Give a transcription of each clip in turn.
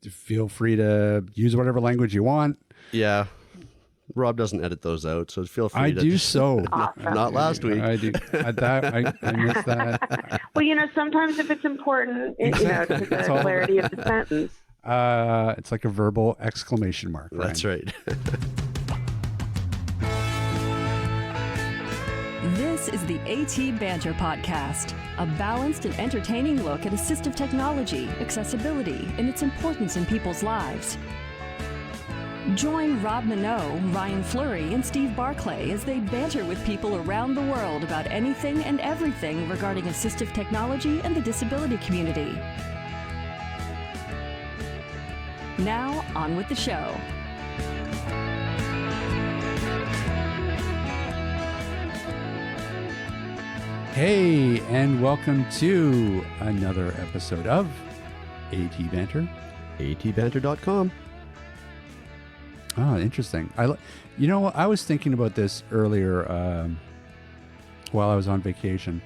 feel free to use whatever language you want. Yeah. Rob doesn't edit those out, so feel free to... I do so. Awesome. Not last week. I do. I missed that. Well, sometimes if it's important, to the clarity of the sentence. It's like a verbal exclamation mark. Right? That's right. This is the AT Banter Podcast, a balanced and entertaining look at assistive technology, accessibility, and its importance in people's lives. Join Rob Minot, Ryan Fleury, and Steve Barclay as they banter with people around the world about anything and everything regarding assistive technology and the disability community. Now, on with the show. Hey, and welcome to another episode of AT Banter. atbanter.com. Oh, interesting. I was thinking about this earlier while I was on vacation.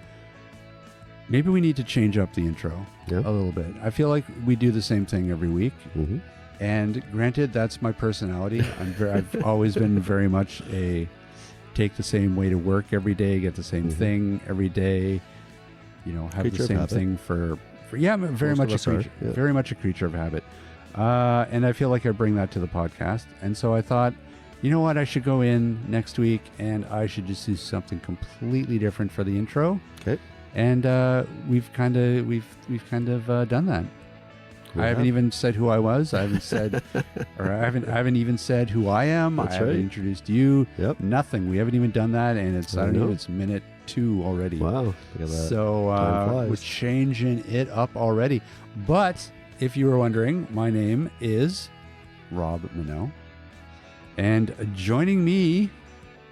Maybe we need to change up the intro a little bit. I feel like we do the same thing every week. Mm-hmm. And granted, that's my personality. I've always been very much a take the same way to work every day, get the same thing every day, have the same thing for I'm very much a creature, very much a creature of habit. And I feel like I bring that to the podcast. And so I thought, you know what, I should go in next week and I should just do something completely different for the intro. Okay. And we've kind of done that. I haven't even said who I was. I haven't said, or I haven't even said who I am. That's I haven't introduced you. Yep. Nothing. We haven't even done that, and it's I don't know. It's minute 2 already. Wow. Look at that. So we're changing it up already. But if you were wondering, my name is Rob Minot, and joining me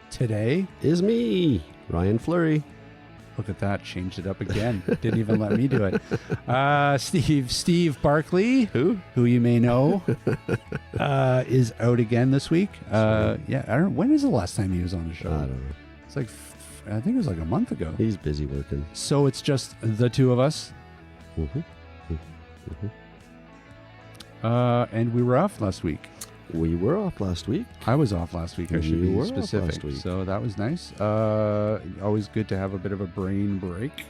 today is me, Ryan Fleury. Look at that, changed it up again. Didn't even let me do it. Steve Barclay, who you may know, is out again this week. I don't know. When is the last time he was on the show? I don't know. It's like, I think it was like a month ago. He's busy working. So it's just the two of us. And we were off last week. We were off last week. I was off last week. I should be specific. So that was nice. Always good to have a bit of a brain break.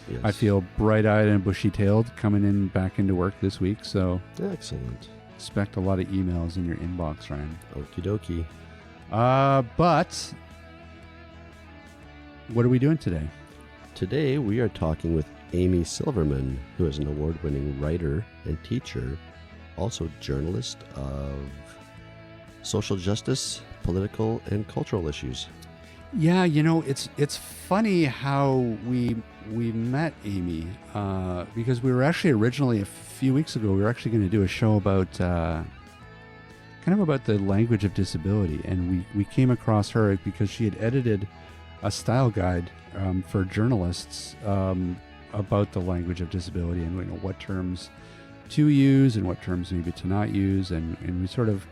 Yes. I feel bright-eyed and bushy-tailed coming in back into work this week. So excellent. Expect a lot of emails in your inbox, Ryan. Okie dokie. But what are we doing today? Today we are talking with Amy Silverman, who is an award-winning writer and teacher, also journalist of social justice, political, and cultural issues. Yeah, it's funny how we met Amy because we were actually originally a few weeks ago. We were actually going to do a show about kind of about the language of disability, and we came across her because she had edited a style guide for journalists about the language of disability and what terms to use and what terms maybe to not use, and we sort of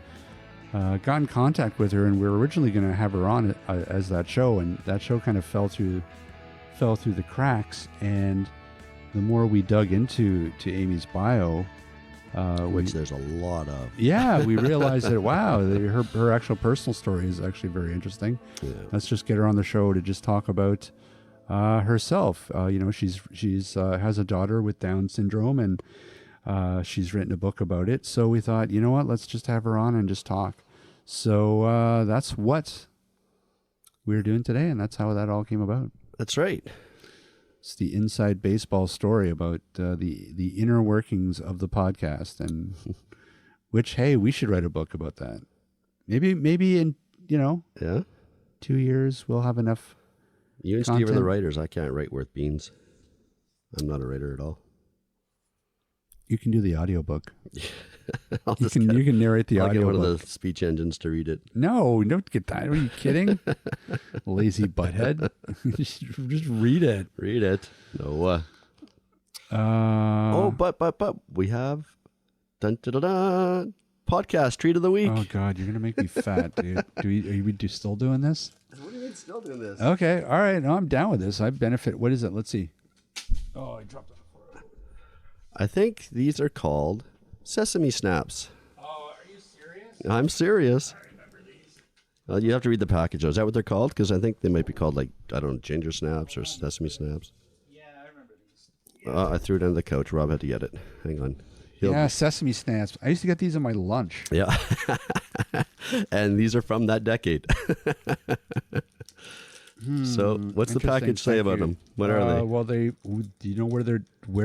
got in contact with her, and we were originally going to have her on as that show, and that show kind of fell through the cracks. And the more we dug into Amy's bio, which there's a lot of, we realized that her actual personal story is actually very interesting. Yeah. Let's just get her on the show to just talk about herself. She's has a daughter with Down syndrome, and she's written a book about it. So we thought, you know what, let's just have her on and just talk. So that's what we're doing today, and that's how that all came about. That's right. It's the inside baseball story about the inner workings of the podcast, and which, hey, we should write a book about that. Maybe in 2 years we'll have enough. You and content. Steve are the writers. I can't write worth beans. I'm not a writer at all. You can do the audiobook. You can narrate the audiobook. I'll get one of the speech engines to read it. No, don't get that. Are you kidding? Lazy butthead. Just read it. Read it. No. But we have podcast treat of the week. Oh God, you're gonna make me fat, dude. Are we still doing this? What do you mean still doing this? Okay, all right. No, I'm down with this. I benefit. What is it? Let's see. Oh, I dropped it. I think these are called Sesame snaps. Oh, are you serious? I'm serious. I remember these. You have to read the package. Is that what they're called? Because I think they might be called, like, I don't know, ginger snaps or sesame snaps. Yeah, I remember these. I threw it under the couch. Rob had to get it. Hang on. Sesame snaps. I used to get these on my lunch. Yeah. And these are from that decade. So what's the package say about them? What are they? Well, do you know where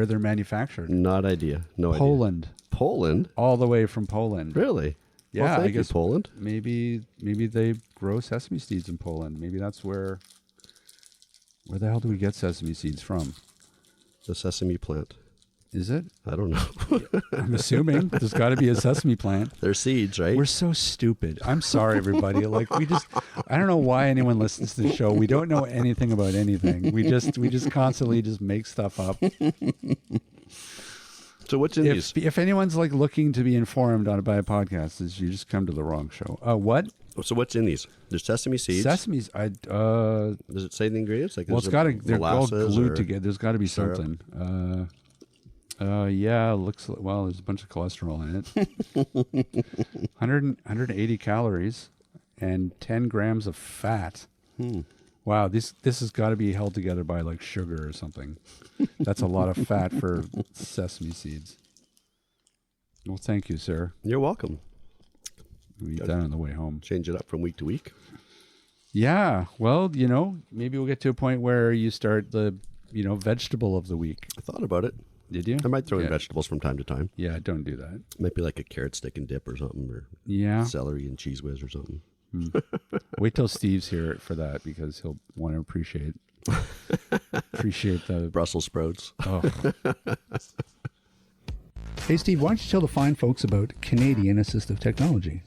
they're manufactured? Not idea. No idea. Poland. Poland? All the way from Poland. Really? Yeah, well, thank I guess you, Poland. Maybe they grow sesame seeds in Poland. Maybe that's where the hell do we get sesame seeds from? The sesame plant. Is it? I don't know. I'm assuming there's got to be a sesame plant. They're seeds, right? We're so stupid. I'm sorry, everybody. Like I don't know why anyone listens to the show. We don't know anything about anything. We just constantly just make stuff up. So what's in these? If anyone's like looking to be informed by a podcast, you just come to the wrong show. What? So what's in these? There's sesame seeds. Sesame's. Does it say the ingredients? Like, well, they're all glued together. There's got to be syrup? something. Yeah, looks well. There's a bunch of cholesterol in it. 180 calories and 10 grams of fat. Wow, this has got to be held together by like sugar or something. That's a lot of fat for sesame seeds. Well, thank you, sir. You're welcome. We eat that on the way home. Change it up from week to week. Yeah, well, maybe we'll get to a point where you start the vegetable of the week. I thought about it. Did you? I might throw in vegetables from time to time. Yeah, don't do that. Might be like a carrot stick and dip or something, or celery and cheese whiz or something. Wait till Steve's here for that because he'll want to appreciate the Brussels sprouts. Oh. Hey, Steve, why don't you tell the fine folks about Canadian Assistive Technology?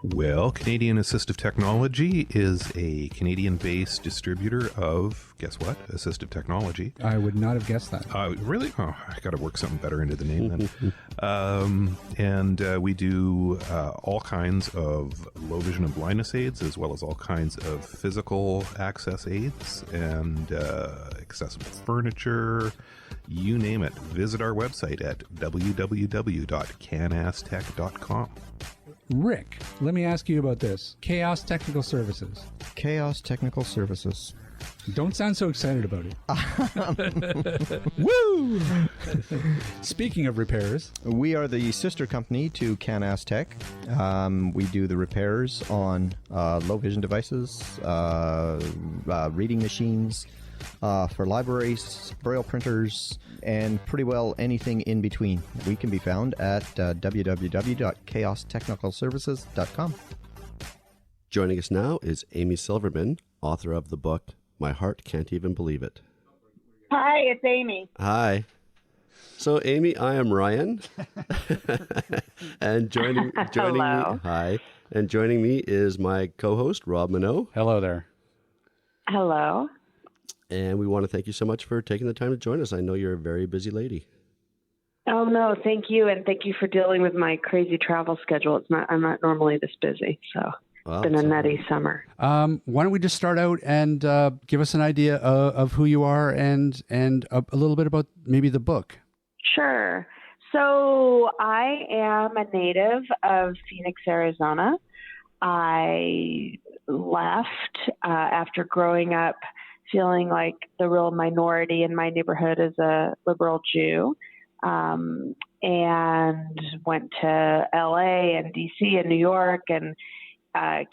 Well, Canadian Assistive Technology is a Canadian-based distributor of, guess what? Assistive technology. I would not have guessed that. Really? Oh, I got to work something better into the name then. And we do all kinds of low vision and blindness aids, as well as all kinds of physical access aids and accessible furniture. You name it. Visit our website at www.canastech.com. Rick, let me ask you about this. Chaos Technical Services. Chaos Technical Services. Don't sound so excited about it. Woo! Speaking of repairs. We are the sister company to Canastech. We do the repairs on low vision devices, reading machines, for libraries, braille printers, and pretty well anything in between. We can be found at www.chaostechnicalservices.com. Joining us now is Amy Silverman, author of the book My Heart Can't Even Believe It. Hi, it's Amy. Hi. So, Amy, I am Ryan, and joining me, hi, and joining me is my co-host Rob Minot. Hello there. Hello. And we want to thank you so much for taking the time to join us. I know you're a very busy lady. Oh, no, thank you. And thank you for dealing with my crazy travel schedule. I'm not normally this busy, so it's been a nutty summer. Why don't we just start out and give us an idea of who you are and a little bit about maybe the book. Sure. So I am a native of Phoenix, Arizona. I left after growing up feeling like the real minority in my neighborhood as a liberal Jew, and went to LA and DC and New York, and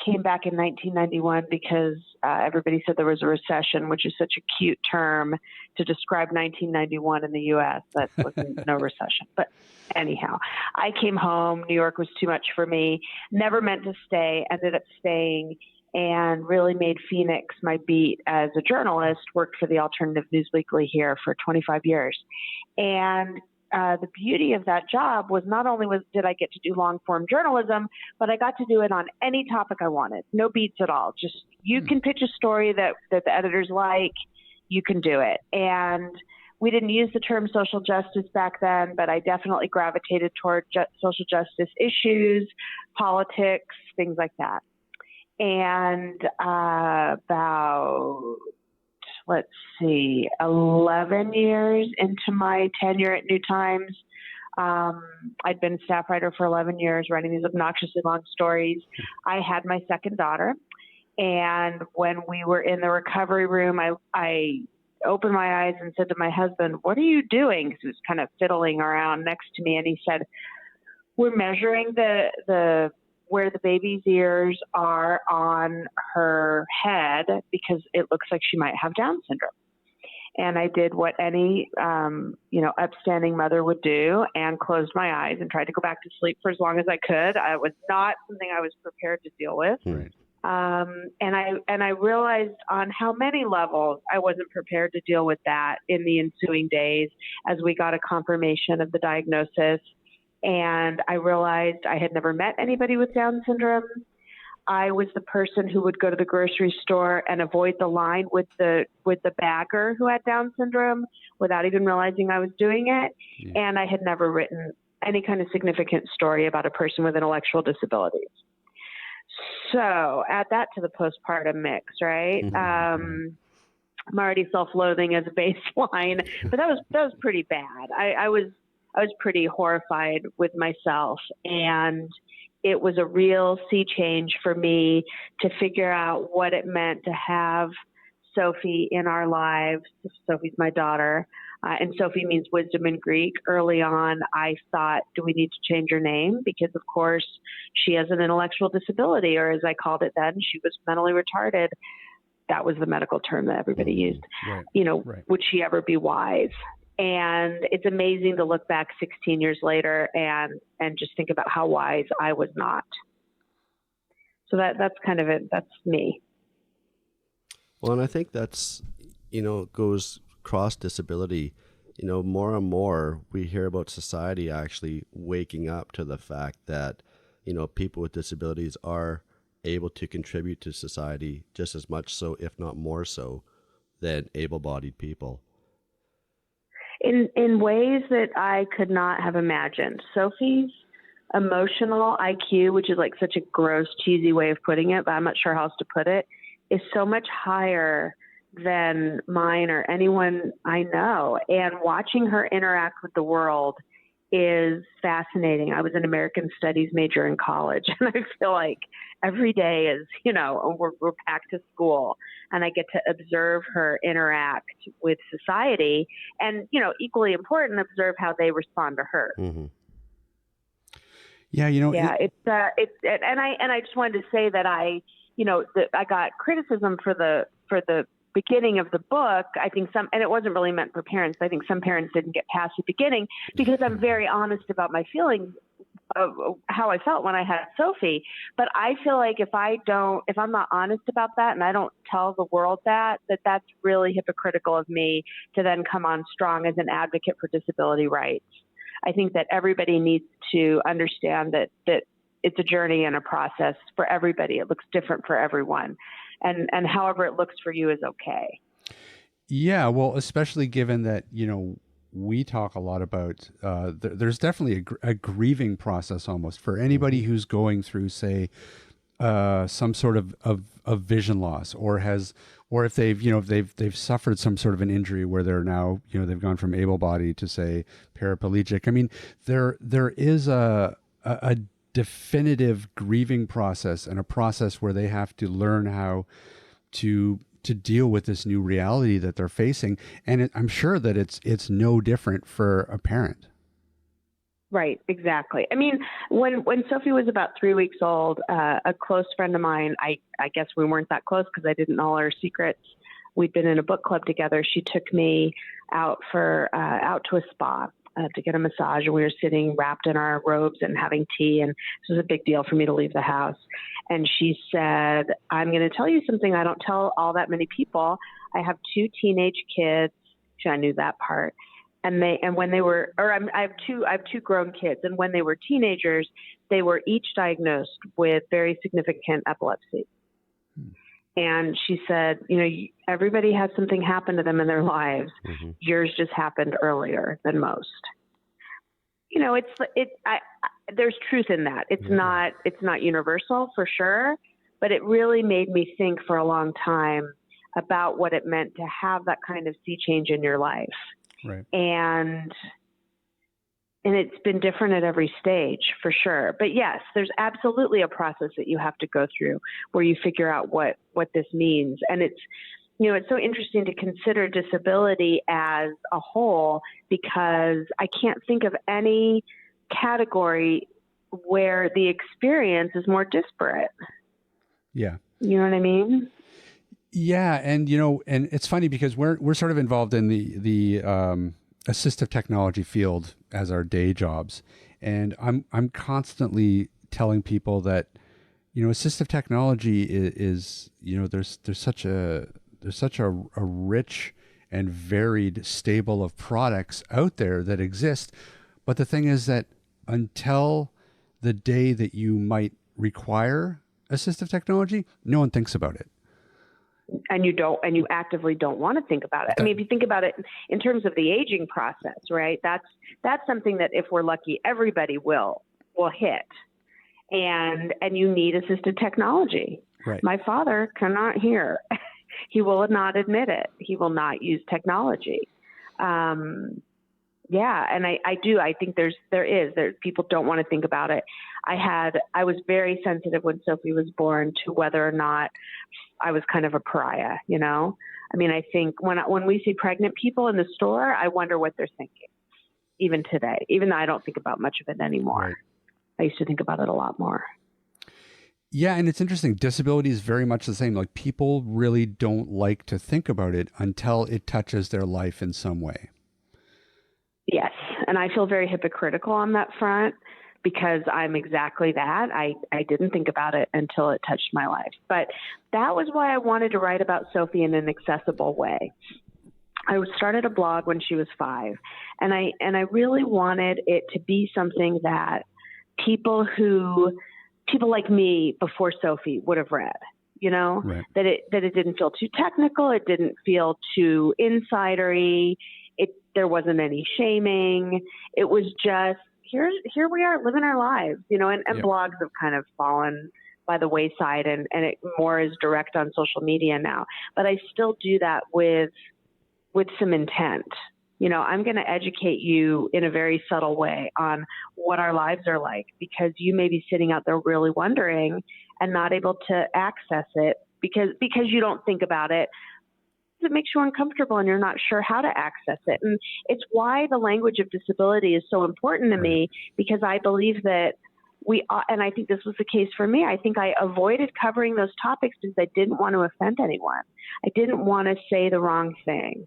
came back in 1991 because everybody said there was a recession, which is such a cute term to describe 1991 in the U.S. That wasn't no recession. But anyhow, I came home. New York was too much for me. Never meant to stay. Ended up staying and really made Phoenix my beat as a journalist. Worked for the Alternative News Weekly here for 25 years. And the beauty of that job was not only did I get to do long-form journalism, but I got to do it on any topic I wanted. No beats at all. Just you can pitch a story that the editors like, you can do it. And we didn't use the term social justice back then, but I definitely gravitated toward social justice issues, politics, things like that. And about, 11 years into my tenure at New Times, I'd been staff writer for 11 years, writing these obnoxiously long stories. I had my second daughter, and when we were in the recovery room, I opened my eyes and said to my husband, "What are you doing?" Because he was kind of fiddling around next to me, and he said, "We're measuring the where the baby's ears are on her head because it looks like she might have Down syndrome." And I did what any, upstanding mother would do and closed my eyes and tried to go back to sleep for as long as I could. It was not something I was prepared to deal with. Right. And I realized on how many levels I wasn't prepared to deal with that in the ensuing days as we got a confirmation of the diagnosis. And I realized I had never met anybody with Down syndrome. I was the person who would go to the grocery store and avoid the line with the bagger who had Down syndrome without even realizing I was doing it. Yeah. And I had never written any kind of significant story about a person with intellectual disabilities. So add that to the postpartum mix, right? I'm already self-loathing as a baseline, but that was pretty bad. I was pretty horrified with myself, and it was a real sea change for me to figure out what it meant to have Sophie in our lives. Sophie's my daughter, and Sophie means wisdom in Greek. Early on, I thought, do we need to change her name? Because, of course, she has an intellectual disability, or as I called it then, she was mentally retarded. That was the medical term that everybody used. Right. Would she ever be wise? And it's amazing to look back 16 years later and just think about how wise I was not. So that's kind of it. That's me. Well, and I think that's, goes cross disability. More and more we hear about society actually waking up to the fact that, people with disabilities are able to contribute to society just as much so, if not more so, than able-bodied people. In ways that I could not have imagined. Sophie's emotional IQ, which is like such a gross, cheesy way of putting it, but I'm not sure how else to put it, is so much higher than mine or anyone I know. And watching her interact with the world is fascinating. I was an American Studies major in college, and I feel like every day is, we're back to school, and I get to observe her interact with society, and, equally important, observe how they respond to her. Mm-hmm. Yeah, and I just wanted to say that I got criticism for the beginning of the book. I think and it wasn't really meant for parents. I think some parents didn't get past the beginning because I'm very honest about my feelings of how I felt when I had Sophie. But I feel like if I'm not honest about that and I don't tell the world that's really hypocritical of me to then come on strong as an advocate for disability rights. I think that everybody needs to understand that it's a journey and a process for everybody. It looks different for everyone. And however it looks for you is okay. Yeah, well, especially given that, we talk a lot about, there's definitely a grieving process almost for anybody who's going through, say, some sort of vision loss or if they've suffered some sort of an injury where they're now, they've gone from able-bodied to, say, paraplegic. I mean, there is a definitive grieving process and a process where they have to learn how to deal with this new reality that they're facing. And I'm sure that it's no different for a parent. Right, exactly. I mean, when Sophie was about 3 weeks old, a close friend of mine, I guess we weren't that close because I didn't know all her secrets. We'd been in a book club together. She took me out to a spa to get a massage, and we were sitting wrapped in our robes and having tea, and this was a big deal for me to leave the house. And she said, "I'm going to tell you something I don't tell all that many people. I have 2 teenage kids." I knew that part. I have two grown kids, and when they were teenagers, they were each diagnosed with very significant epilepsy. And she said, everybody has something happen to them in their lives. Mm-hmm. Yours just happened earlier than most. There's truth in that. It's not universal for sure, but it really made me think for a long time about what it meant to have that kind of sea change in your life. Right. And and it's been different at every stage for sure. But yes, there's absolutely a process that you have to go through where you figure out what this means. And it's, you know, it's so interesting to consider disability as a whole, because I can't think of any category where the experience is more disparate. Yeah. You know what I mean? Yeah. And, you know, and it's funny because we're sort of involved in the assistive technology field as our day jobs. And I'm constantly telling people that, you know, assistive technology is you know, there's such a rich and varied stable of products out there that exist. But the thing is that until the day that you might require assistive technology, no one thinks about it. And you actively don't want to think about it. I mean, if you think about it in terms of the aging process, right? That's something that, if we're lucky, everybody will hit. And you need assistive technology. Right. My father cannot hear. He will not admit it. He will not use technology. Yeah, and I think there people don't want to think about it. I was very sensitive when Sophie was born to whether or not I was kind of a pariah, you know? I mean, I think when we see pregnant people in the store, I wonder what they're thinking, even today, even though I don't think about much of it anymore. Right. I used to think about it a lot more. Yeah, and it's interesting. Disability is very much the same. Like, people really don't like to think about it until it touches their life in some way. Yes, and I feel very hypocritical on that front because I'm exactly that. I didn't think about it until it touched my life. But that was why I wanted to write about Sophie in an accessible way. I started a blog when she was 5, and I really wanted it to be something that people like me before Sophie would have read, you know, right. that it didn't feel too technical. It didn't feel too insidery. There wasn't any shaming. It was just, here we are living our lives, you know, and yep. Blogs have kind of fallen by the wayside, and it more is direct on social media now. But I still do that with some intent. You know, I'm going to educate you in a very subtle way on what our lives are like, because you may be sitting out there really wondering and not able to access it because you don't think about it. It makes you uncomfortable and you're not sure how to access it. And it's why the language of disability is so important to me, because I believe that and I think this was the case for me. I think I avoided covering those topics because I didn't want to offend anyone. I didn't want to say the wrong thing.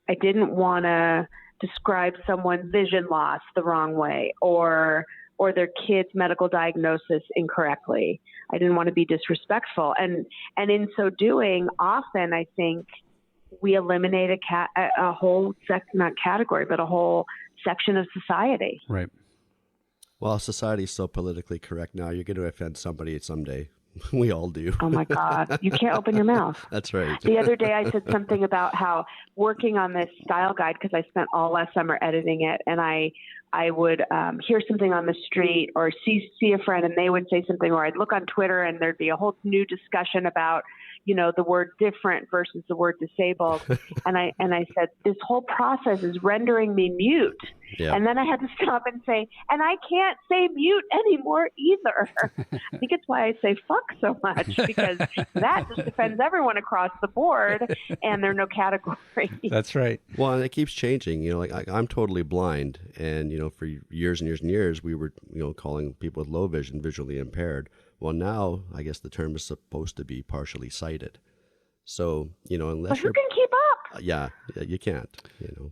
I didn't want to describe someone's vision loss the wrong way or their kid's medical diagnosis incorrectly. I didn't want to be disrespectful. And in so doing, often I think we eliminate a whole not category, but a whole section of society. Right. Well, society is so politically correct now. You're going to offend somebody someday. We all do. Oh my God. You can't open your mouth. That's right. The other day I said something about how working on this style guide, because I spent all last summer editing it, and I would hear something on the street or see a friend and they would say something, or I'd look on Twitter and there'd be a whole new discussion about, you know, the word different versus the word disabled. and I said, this whole process is rendering me mute. Yeah. And then I had to stop and say, and I can't say mute anymore either. I think it's why I say fuck so much, because that just offends everyone across the board and there are no categories. That's right. Well, and it keeps changing. You know, like I'm totally blind, and, you know, for years and years and years, we were, you know, calling people with low vision visually impaired. Well, now I guess the term is supposed to be partially sighted. So, you know, unless but who can keep up? Yeah, you can't, you know.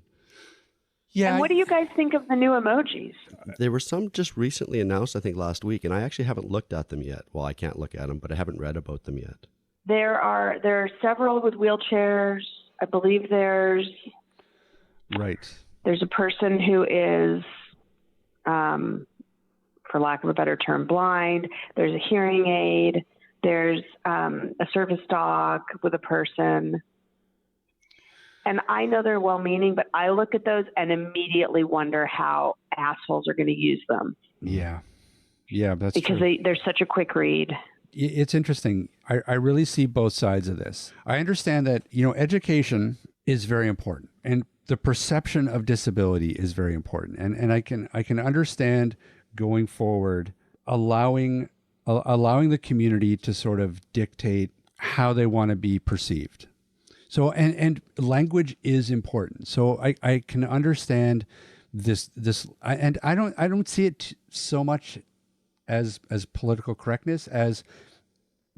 Yeah. And what do you guys think of the new emojis? There were some just recently announced, I think last week, and I actually haven't looked at them yet. Well, I can't look at them, but I haven't read about them yet. There are several with wheelchairs. I believe there's a person who is, for lack of a better term, blind. There's a hearing aid. There's a service dog with a person. And I know they're well-meaning, but I look at those and immediately wonder how assholes are going to use them. Yeah. Yeah, that's because true. they're such a quick read. It's interesting. I really see both sides of this. I understand that, you know, education is very important. And the perception of disability is very important. And I can understand going forward, allowing the community to sort of dictate how they want to be perceived. So, and language is important. So I can understand this, and I don't see it so much as political correctness as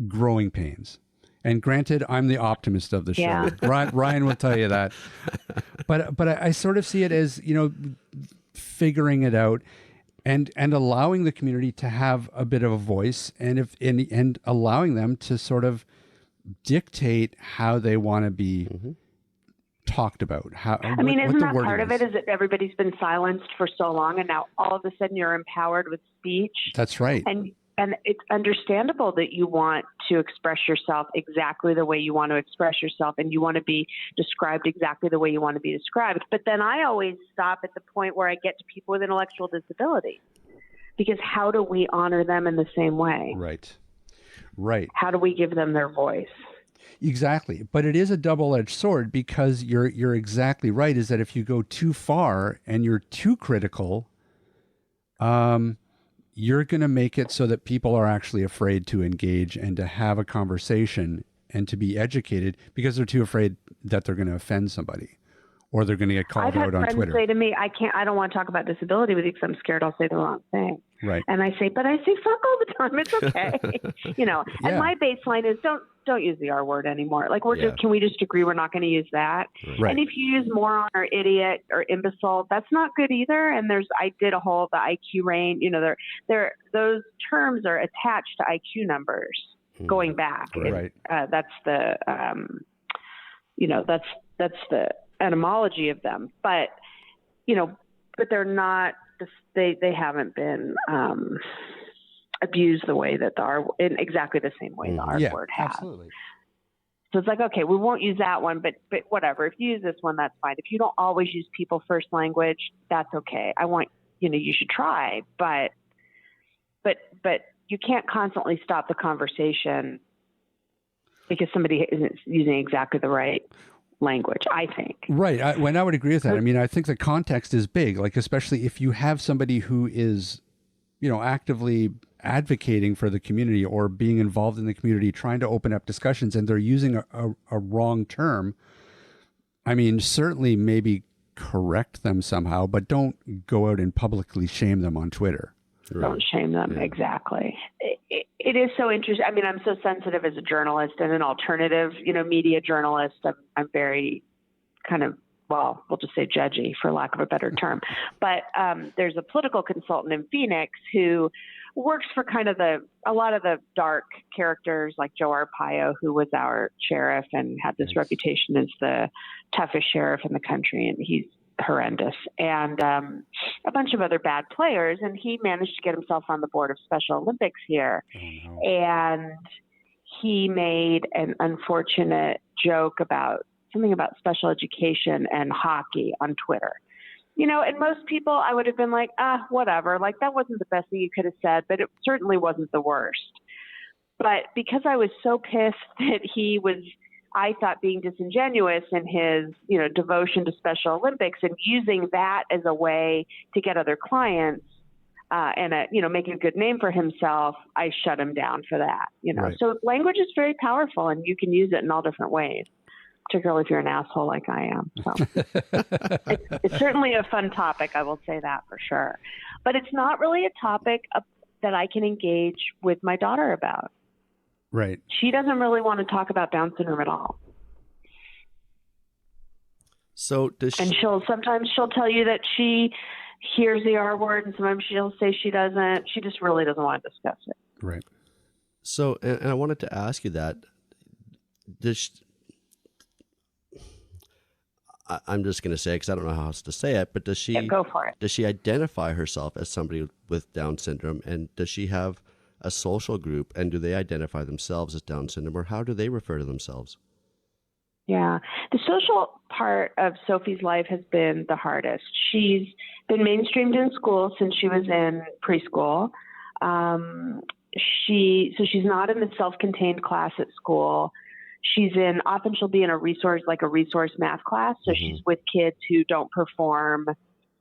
growing pains. And granted, I'm the optimist of the show. Yeah. Ryan will tell you that. But I sort of see it as, figuring it out and allowing the community to have a bit of a voice, and allowing them to sort of dictate how they want to be talked about. Isn't that part of it? Is that everybody's been silenced for so long, and now all of a sudden you're empowered with speech? That's right. And it's understandable that you want to express yourself exactly the way you want to express yourself, and you want to be described exactly the way you want to be described. But then I always stop at the point where I get to people with intellectual disabilities, because how do we honor them in the same way? Right. How do we give them their voice? Exactly. But it is a double-edged sword, because you're exactly right, is that if you go too far and you're too critical, you're going to make it so that people are actually afraid to engage and to have a conversation and to be educated, because they're too afraid that they're going to offend somebody or they're going to get called out on Twitter. I've had friends say to me, I don't want to talk about disability with you because I'm scared I'll say the wrong thing. Right. And I say fuck all the time. It's okay. And my baseline is don't use the R word anymore. Like can we just agree we're not going to use that? Right. And if you use moron or idiot or imbecile, that's not good either. And I did a whole, the IQ range, those terms are attached to IQ numbers going back. Right. That's the, that's the etymology of them, but they're not, they haven't been abused the way that in exactly the same way the R word has. Absolutely. So it's like, okay, we won't use that one, but whatever. If you use this one, that's fine. If you don't always use people first language, that's okay. You should try, but you can't constantly stop the conversation because somebody isn't using exactly the right language, I think. Right. I would agree with that. I mean, I think the context is big, like, especially if you have somebody who is, actively advocating for the community or being involved in the community, trying to open up discussions, and they're using a wrong term. I mean, certainly maybe correct them somehow, but don't go out and publicly shame them on Twitter. Right. Don't shame them. Yeah. Exactly. It is so interesting. I mean, I'm so sensitive as a journalist and an alternative, media journalist. I'm very kind of, we'll just say judgy for lack of a better term. But there's a political consultant in Phoenix who works for kind of a lot of the dark characters like Joe Arpaio, who was our sheriff and had this reputation as the toughest sheriff in the country. And he's horrendous, and a bunch of other bad players, and he managed to get himself on the board of Special Olympics here. Oh, no. And he made an unfortunate joke about something about special education and hockey on Twitter. And most people, I would have been like, whatever, like that wasn't the best thing you could have said, but it certainly wasn't the worst. But because I was so pissed that he was, I thought, being disingenuous in his, devotion to Special Olympics and using that as a way to get other clients and, make a good name for himself, I shut him down for that, Right. So language is very powerful, and you can use it in all different ways, particularly if you're an asshole like I am. So it's certainly a fun topic, I will say that for sure. But it's not really a topic that I can engage with my daughter about. Right. She doesn't really want to talk about Down syndrome at all. So does she... And sometimes she'll tell you that she hears the R word, and sometimes she'll say she doesn't. She just really doesn't want to discuss it. Right. So, and I wanted to ask you that. I'm just going to say it because I don't know how else to say it, but does she... Yeah, go for it. Does she identify herself as somebody with Down syndrome, and does she have a social group, and do they identify themselves as Down syndrome, or how do they refer to themselves? Yeah. The social part of Sophie's life has been the hardest. She's been mainstreamed in school since she was in preschool. She's not in the self-contained class at school. Often she'll be in a resource math class. So she's with kids who don't perform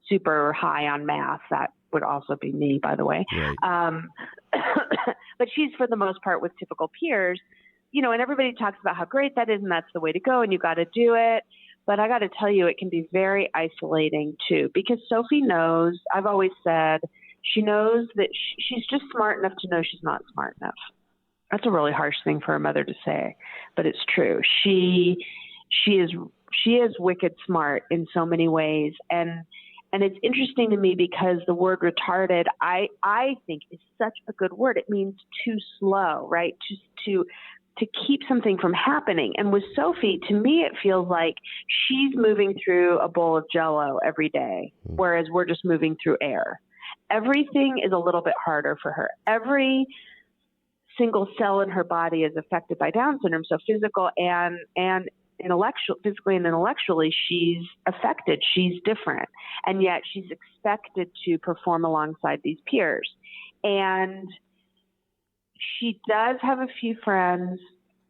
super high on math. That would also be me, by the way. Right. But she's, for the most part, with typical peers, and everybody talks about how great that is and that's the way to go and you got to do it. But I got to tell you, it can be very isolating too, because Sophie knows, I've always said, she knows that she's just smart enough to know she's not smart enough. That's a really harsh thing for a mother to say, but it's true. She is wicked smart in so many ways. And it's interesting to me because the word retarded, I think, is such a good word. It means too slow, right? To keep something from happening. And with Sophie, to me, it feels like she's moving through a bowl of Jell-O every day, whereas we're just moving through air. Everything is a little bit harder for her. Every single cell in her body is affected by Down syndrome. So physical and physically and intellectually, she's affected. She's different. And yet she's expected to perform alongside these peers. And she does have a few friends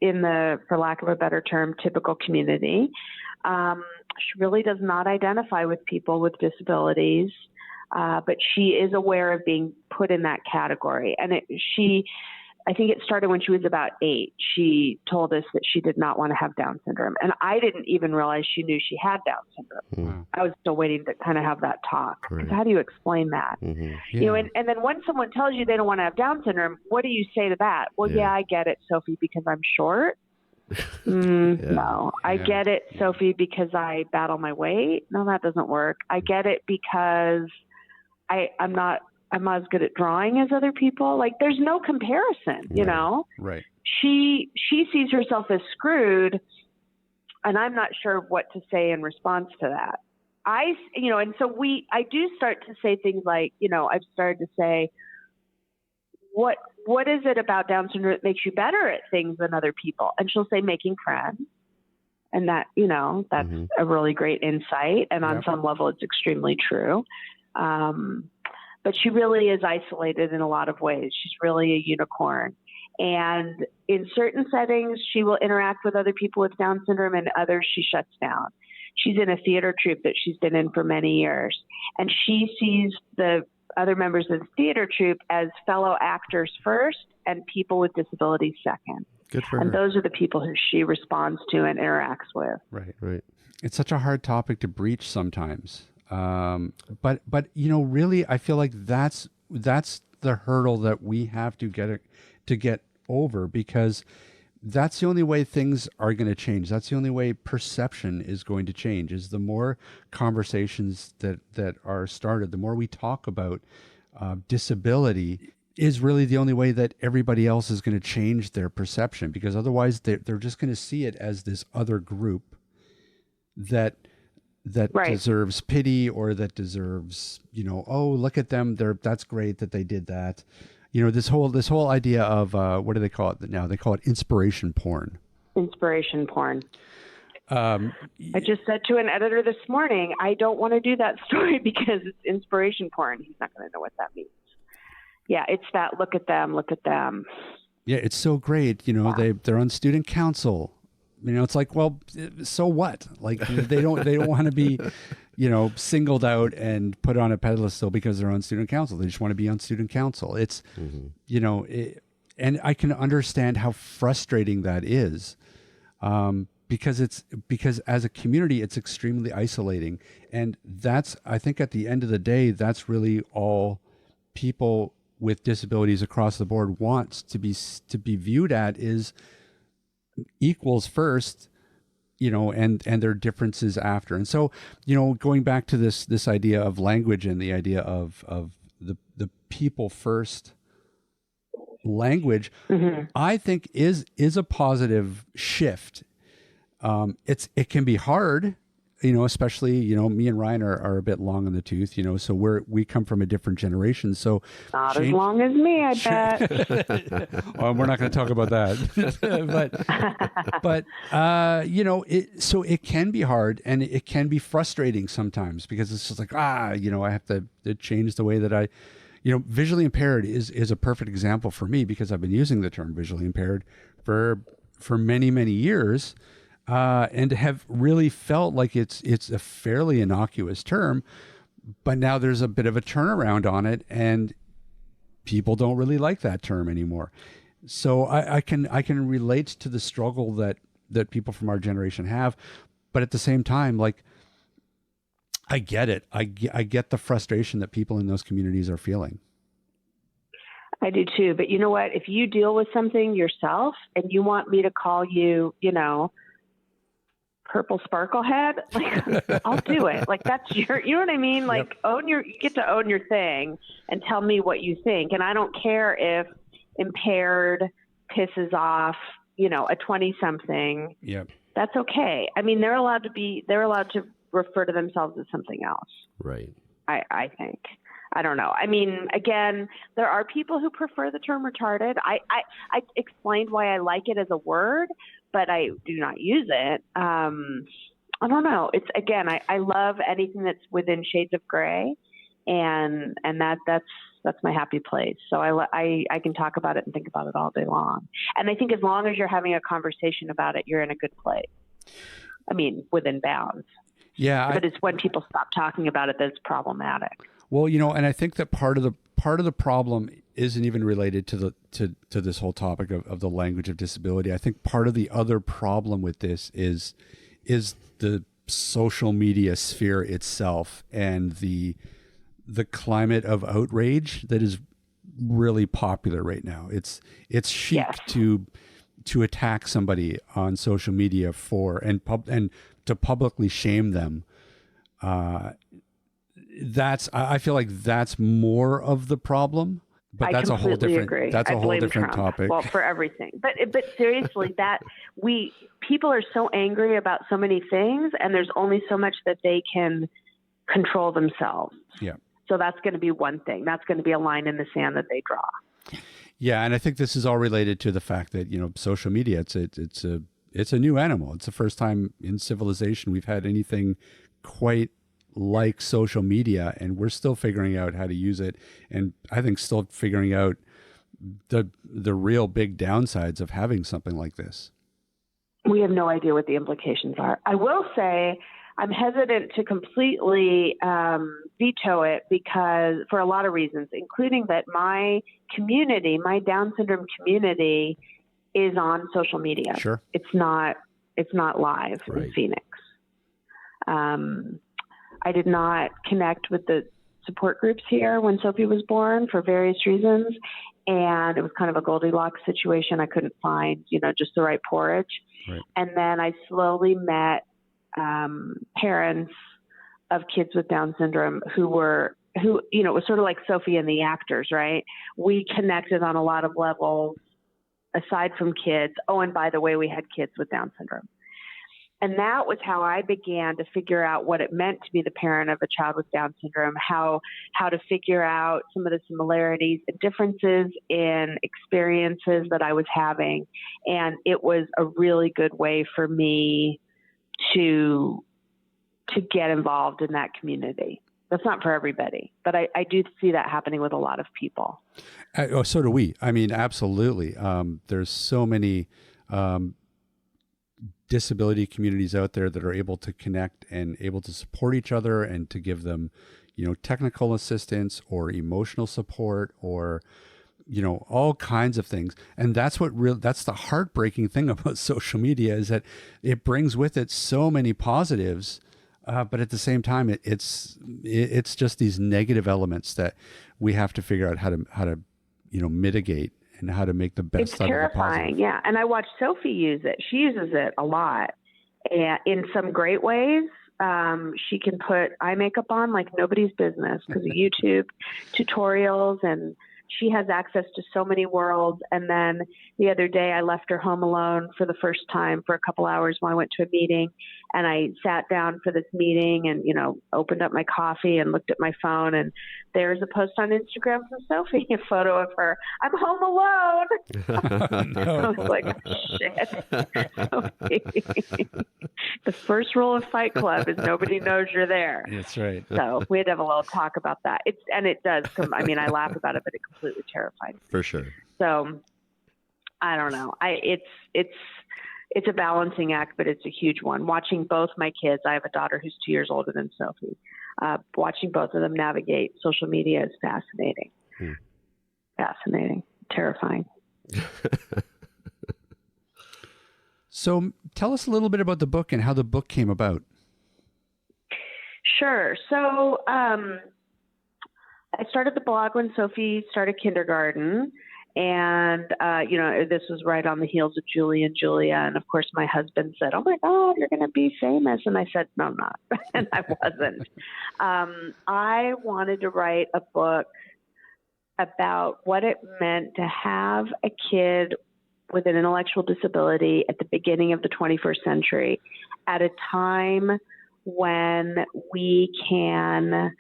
in the, for lack of a better term, typical community. She really does not identify with people with disabilities, but she is aware of being put in that category. And I think it started when she was about 8. She told us that she did not want to have Down syndrome. And I didn't even realize she knew she had Down syndrome. I was still waiting to kind of have that talk. Right. How do you explain that? Yeah. And then when someone tells you they don't want to have Down syndrome, what do you say to that? Well, yeah, I get it, Sophie, because I'm short. No, I get it, Sophie, because I battle my weight. No, that doesn't work. I get it because I'm not as good at drawing as other people. Like, there's no comparison, you know? Right. She sees herself as screwed, and I'm not sure what to say in response to that. And so I do start to say things like, I've started to say, what is it about Down syndrome that makes you better at things than other people? And she'll say making friends. And that, that's a really great insight. And on some level, it's extremely true. But she really is isolated in a lot of ways. She's really a unicorn. And in certain settings, she will interact with other people with Down syndrome, and others she shuts down. She's in a theater troupe that she's been in for many years. And she sees the other members of the theater troupe as fellow actors first and people with disabilities second. Good for her. And those are the people who she responds to and interacts with. Right. It's such a hard topic to breach sometimes. But really, I feel like that's the hurdle that we have to get over, because that's the only way things are going to change. That's the only way perception is going to change, is the more conversations that are started, the more we talk about disability, is really the only way that everybody else is going to change their perception, because otherwise they're just going to see it as this other group that deserves pity, or that deserves, oh, look at them, that's great that they did that. This whole idea of what do they call it now? They call it inspiration porn. Inspiration porn. I just said to an editor this morning, I don't want to do that story because it's inspiration porn. He's not going to know what that means. Yeah, it's that look at them. Yeah, it's so great. They're on student council. It's like, well, so what? Like, they don't want to be, singled out and put on a pedestal because they're on student council. They just want to be on student council. It's, and I can understand how frustrating that is, because as a community, it's extremely isolating. And I think at the end of the day, that's really all people with disabilities across the board wants to be viewed at, is equals first, and their differences after. And so, going back to this idea of language and the idea of the people first language, I think is a positive shift. It can be hard, especially, me and Ryan are a bit long in the tooth, so we come from a different generation. So not as long as me, I bet. Well, we're not going to talk about that, but so it can be hard, and it can be frustrating sometimes, because it's just like, I have to change the way that I, visually impaired is a perfect example for me, because I've been using the term visually impaired for for many, many years, and have really felt like it's a fairly innocuous term, but now there's a bit of a turnaround on it, and people don't really like that term anymore. So I can relate to the struggle that people from our generation have, but at the same time, like, I get it. I get the frustration that people in those communities are feeling. I do too. But you know what? If you deal with something yourself and you want me to call you, purple sparkle head, like, I'll do it. Like, that's you know what I mean? Like, you get to own your thing and tell me what you think. And I don't care if impaired pisses off, a 20-something. Yep. That's okay. I mean, they're allowed to refer to themselves as something else. Right. I think. I don't know. I mean, again, there are people who prefer the term retarded. I explained why I like it as a word, but I do not use it. I don't know. It's, again, I love anything that's within shades of gray, and that's my happy place. So I can talk about it and think about it all day long. And I think as long as you're having a conversation about it, you're in a good place. I mean, within bounds. Yeah. But it's when people stop talking about it that's problematic. Well, and I think that part of the problem isn't even related to this whole topic of the language of disability. I think part of the other problem with this is the social media sphere itself and the climate of outrage that is really popular right now. It's chic to attack somebody on social media and to publicly shame them. I feel like that's more of the problem, but that's a whole different Trump. topic. Well, for everything, but seriously, people are so angry about so many things, and there's only so much that they can control themselves. Yeah. So that's going to be one thing. That's going to be a line in the sand that they draw. Yeah, and I think this is all related to the fact that social media it's a new animal. It's the first time in civilization we've had anything quite like social media, and we're still figuring out how to use it, and I think still figuring out the real big downsides of having something like this. We have no idea what the implications are. I will say I'm hesitant to completely veto it because for a lot of reasons, including that my community, my Down syndrome community, is on social media. Sure. It's not live in Phoenix. I did not connect with the support groups here when Sophie was born for various reasons. And it was kind of a Goldilocks situation. I couldn't find, just the right porridge. Right. And then I slowly met parents of kids with Down syndrome who it was sort of like Sophie and the actors, right? We connected on a lot of levels aside from kids. Oh, and by the way, we had kids with Down syndrome. And that was how I began to figure out what it meant to be the parent of a child with Down syndrome, how to figure out some of the similarities and differences in experiences that I was having. And it was a really good way for me to get involved in that community. That's not for everybody, but I do see that happening with a lot of people. So do we. I mean, absolutely. There's so many disability communities out there that are able to connect and able to support each other and to give them, technical assistance or emotional support or, all kinds of things. And that's that's the heartbreaking thing about social media is that it brings with it so many positives. But at the same time, it's just these negative elements that we have to figure out how to mitigate and how to make the best. It's terrifying, yeah. And I watch Sophie use it. She uses it a lot, and in some great ways. She can put eye makeup on like nobody's business because of YouTube tutorials, and she has access to so many worlds. And then the other day I left her home alone for the first time for a couple hours when I went to a meeting, and I sat down for this meeting and, opened up my coffee and looked at my phone, and there's a post on Instagram from Sophie, a photo of her. I'm home alone. I was like, shit. The first rule of Fight Club is nobody knows you're there. That's right. So we had to have a little talk about that. It does come. I mean, I laugh about it, but it completely terrified me. For sure. So I don't know. It's a balancing act, but it's a huge one. Watching both my kids, I have a daughter who's 2 years older than Sophie. Watching both of them navigate social media is fascinating. Fascinating, terrifying. So tell us a little bit about the book and how the book came about. Sure. So I started the blog when Sophie started kindergarten. And, this was right on the heels of Julie and Julia. And, of course, my husband said, oh, my God, you're going to be famous. And I said, no, I'm not. And I wasn't. I wanted to write a book about what it meant to have a kid with an intellectual disability at the beginning of the 21st century, at a time when we can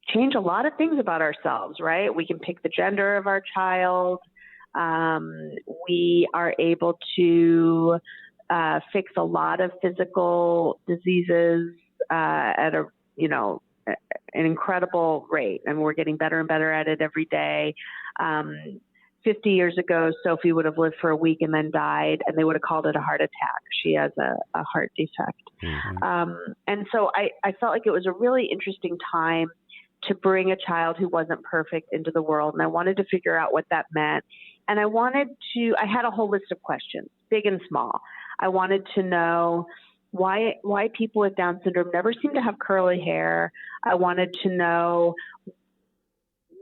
change a lot of things about ourselves, right? We can pick the gender of our child. We are able to fix a lot of physical diseases at an incredible rate, and we're getting better and better at it every day. 50 years ago, Sophie would have lived for a week and then died, and they would have called it a heart attack. She has a heart defect. And so I felt like it was a really interesting time to bring a child who wasn't perfect into the world, and I wanted to figure out what that meant. And I had a whole list of questions, big and small. I wanted to know why people with Down syndrome never seem to have curly hair. I wanted to know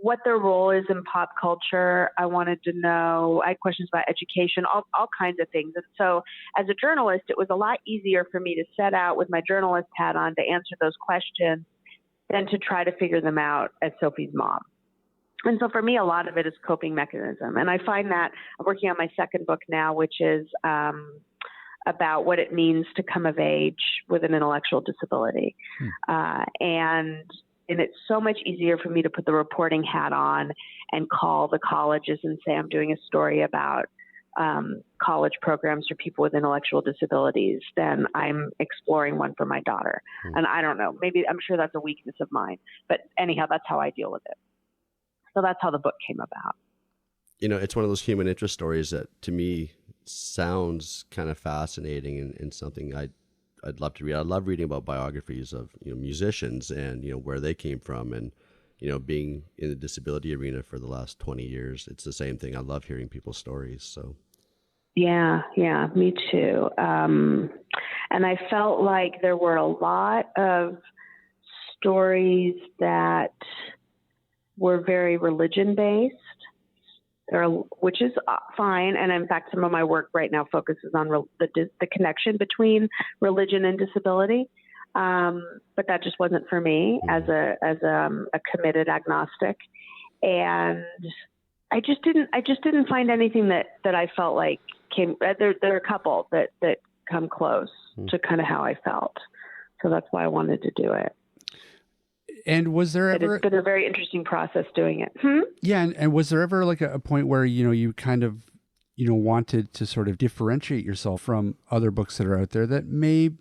what their role is in pop culture. I wanted to know, I had questions about education, all kinds of things. And so as a journalist, it was a lot easier for me to set out with my journalist hat on to answer those questions than to try to figure them out as Sophie's mom. And so for me, a lot of it is coping mechanism. And I find that I'm working on my second book now, which is about what it means to come of age with an intellectual disability. And it's so much easier for me to put the reporting hat on and call the colleges and say, I'm doing a story about college programs for people with intellectual disabilities than I'm exploring one for my daughter. And I don't know, I'm sure that's a weakness of mine, but anyhow, that's how I deal with it. So that's how the book came about. It's one of those human interest stories that to me sounds kind of fascinating and something I'd love to read. I love reading about biographies of musicians and where they came from, and being in the disability arena for the last 20 years. It's the same thing. I love hearing people's stories. So yeah, me too. And I felt like there were a lot of stories that were very religion based, which is fine. And in fact, some of my work right now focuses on the connection between religion and disability. But that just wasn't for me as a committed agnostic. And I just didn't find anything that I felt like came. There are a couple that come close to kind of how I felt. So that's why I wanted to do it. And was there ever... It's been a very interesting process doing it. Yeah, and was there ever like a point where, you kind of, wanted to sort of differentiate yourself from other books that are out there that may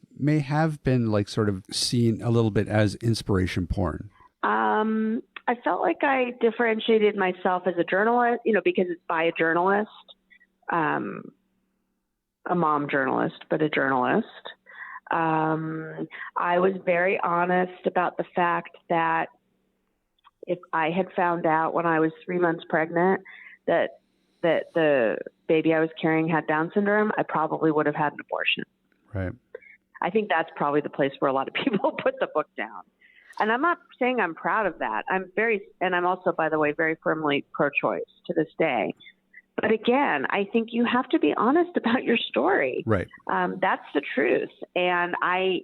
have been like sort of seen a little bit as inspiration porn? I felt like I differentiated myself as a journalist, because it's by a journalist, a mom journalist, but a journalist. I was very honest about the fact that if I had found out when I was 3 months pregnant that the baby I was carrying had Down syndrome, I probably would have had an abortion. Right. I think that's probably the place where a lot of people put the book down. And I'm not saying I'm proud of that. I'm also, by the way, very firmly pro-choice to this day. But again, I think you have to be honest about your story. Right. That's the truth. And I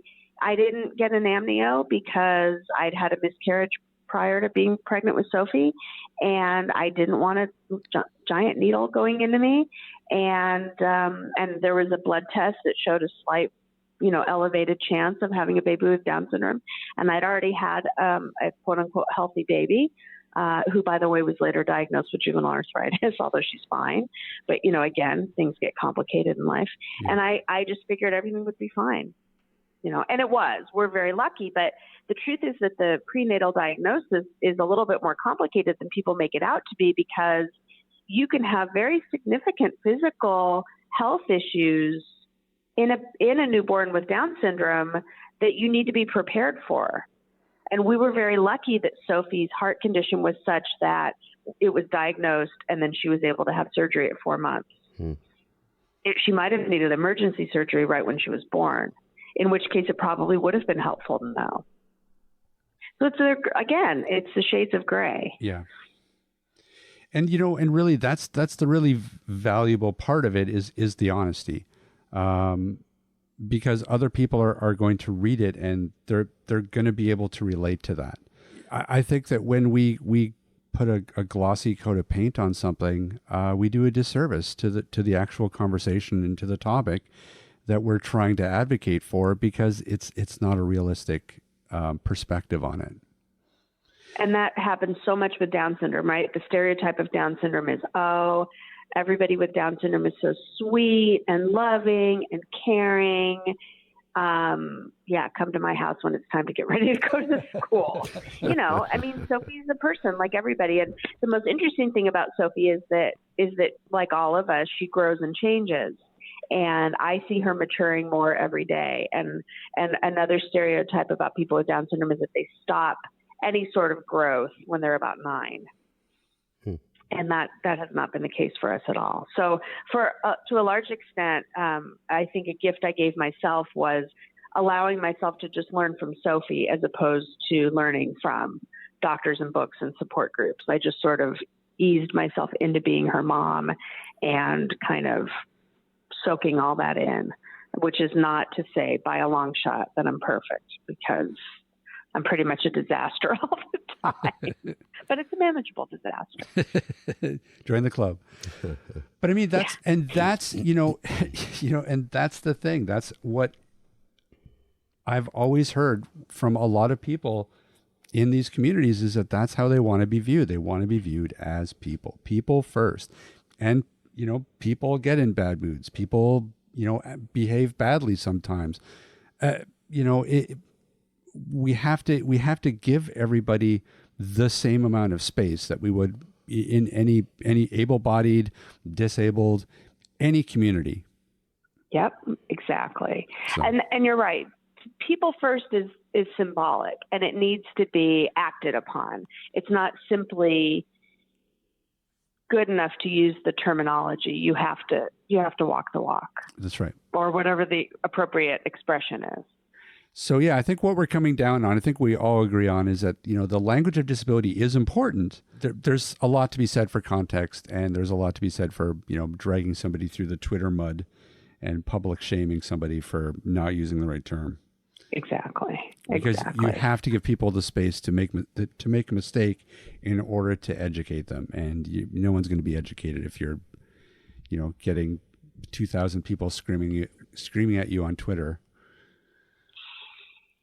didn't get an amnio because I'd had a miscarriage prior to being pregnant with Sophie, and I didn't want a giant needle going into me. And there was a blood test that showed a slight, elevated chance of having a baby with Down syndrome. And I'd already had a quote unquote healthy baby. Who, by the way, was later diagnosed with juvenile arthritis, although she's fine. But, again, things get complicated in life. Yeah. And I just figured everything would be fine, and it was. We're very lucky. But the truth is that the prenatal diagnosis is a little bit more complicated than people make it out to be, because you can have very significant physical health issues in a newborn with Down syndrome that you need to be prepared for. And we were very lucky that Sophie's heart condition was such that it was diagnosed and then she was able to have surgery at 4 months. She might have needed emergency surgery right when she was born, in which case it probably would have been helpful to know. So it's the shades of gray. Yeah. And, and really that's the really valuable part of it is the honesty. Because other people are going to read it and they're going to be able to relate to that. I think that when we put a glossy coat of paint on something, we do a disservice to the actual conversation and to the topic that we're trying to advocate for, because it's not a realistic perspective on it. And that happens so much with Down syndrome, right? The stereotype of Down syndrome is, everybody with Down syndrome is so sweet and loving and caring. Come to my house when it's time to get ready to go to school. Sophie's a person like everybody. And the most interesting thing about Sophie is that like all of us, she grows and changes. And I see her maturing more every day. And another stereotype about people with Down syndrome is that they stop any sort of growth when they're about 9. And that has not been the case for us at all. So to a large extent, I think a gift I gave myself was allowing myself to just learn from Sophie as opposed to learning from doctors and books and support groups. I just sort of eased myself into being her mom and kind of soaking all that in, which is not to say by a long shot that I'm perfect, because I'm pretty much a disaster all the time, but it's a manageable disaster. Join the club. But I mean, that's and that's the thing. That's what I've always heard from a lot of people in these communities, is that that's how they want to be viewed. They want to be viewed as people first. And, people get in bad moods. People, behave badly sometimes. We have to give everybody the same amount of space that we would in any able-bodied, disabled, any community. Yep, exactly. So. And you're right. People first is symbolic, and it needs to be acted upon. It's not simply good enough to use the terminology. You have to walk the walk. That's right. Or whatever the appropriate expression is. So, I think what we're coming down on, I think we all agree on, is that, the language of disability is important. There's a lot to be said for context, and there's a lot to be said for, dragging somebody through the Twitter mud and public shaming somebody for not using the right term. Exactly. Because you have to give people the space to make a mistake in order to educate them. And no one's going to be educated if you're, getting 2,000 people screaming at you on Twitter.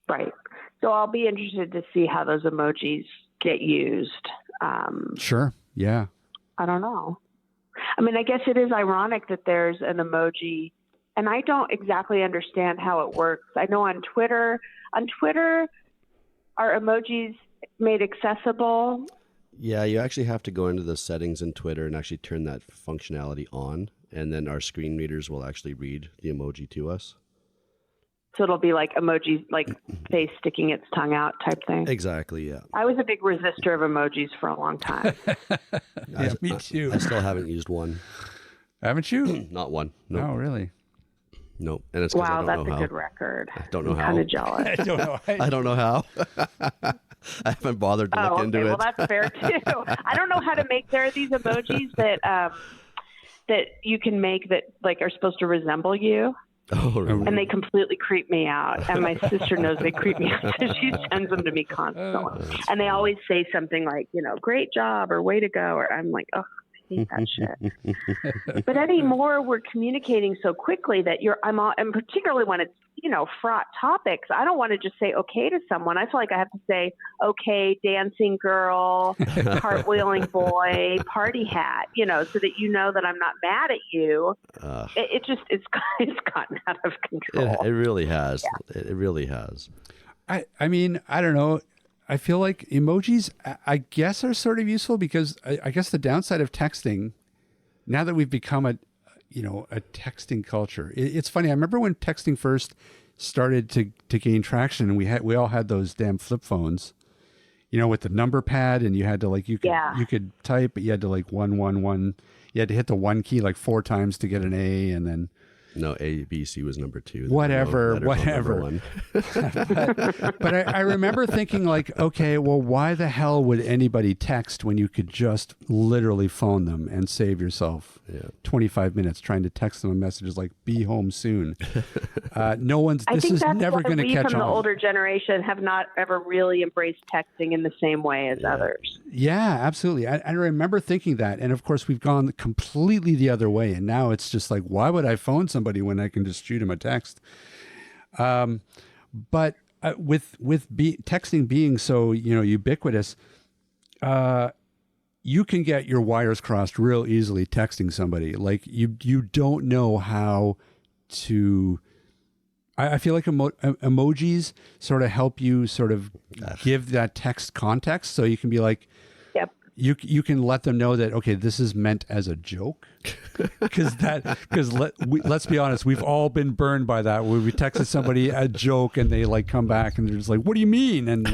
Right. So I'll be interested to see how those emojis get used. Sure. Yeah. I don't know. I mean, I guess it is ironic that there's an emoji, and I don't exactly understand how it works. I know on Twitter, are emojis made accessible? Yeah, you actually have to go into the settings in Twitter and actually turn that functionality on, and then our screen readers will actually read the emoji to us. So it'll be like emojis, like face sticking its tongue out type thing. Exactly, yeah. I was a big resistor of emojis for a long time. Yeah, me too. I still haven't used one. Haven't you? Not one. Nope. Oh, really? Nope. And it's because I don't know how. Wow, that's a good record. I don't know how. I'm kind of jealous. I don't know. I don't know how. I haven't bothered to look into it. Well, that's fair too. I don't know how to make. There are these emojis that you can make that like are supposed to resemble you. Oh, really? And they completely creep me out. And my sister knows they creep me out, so she sends them to me constantly. And they always say something like, great job or way to go. Or I'm like, oh, I hate that shit. But anymore, we're communicating so quickly that and particularly when it's, fraught topics, I don't want to just say okay to someone. I feel like I have to say, okay, dancing girl, cartwheeling boy, party hat, so that you know that I'm not mad at you. It's gotten out of control. It really has. Yeah. It really has. I mean, I don't know. I feel like emojis, I guess, are sort of useful because I guess the downside of texting now that we've become a texting culture, it's funny. I remember when texting first started to gain traction, and we all had those damn flip phones, with the number pad, and you had to you could type, but you had to one. You had to hit the one key 4 times to get an A, and then no, A, B, C was number 2. Whatever. One. But I remember thinking okay, well, why the hell would anybody text when you could just literally phone them and save yourself 25 minutes trying to text them a message like "be home soon"? This is never going to catch on. From the older generation have not ever really embraced texting in the same way as others. Yeah, absolutely. I remember thinking that, and of course we've gone completely the other way, and now it's just why would I phone somebody when I can just shoot him a text? But with texting being so ubiquitous, you can get your wires crossed real easily texting somebody. You don't know how to. I feel like emojis sort of help you sort of give that text context, so you can be like. You can let them know that, okay, this is meant as a joke, because let's be honest, we've all been burned by that, where we texted somebody a joke and they come back and they're just like, what do you mean? And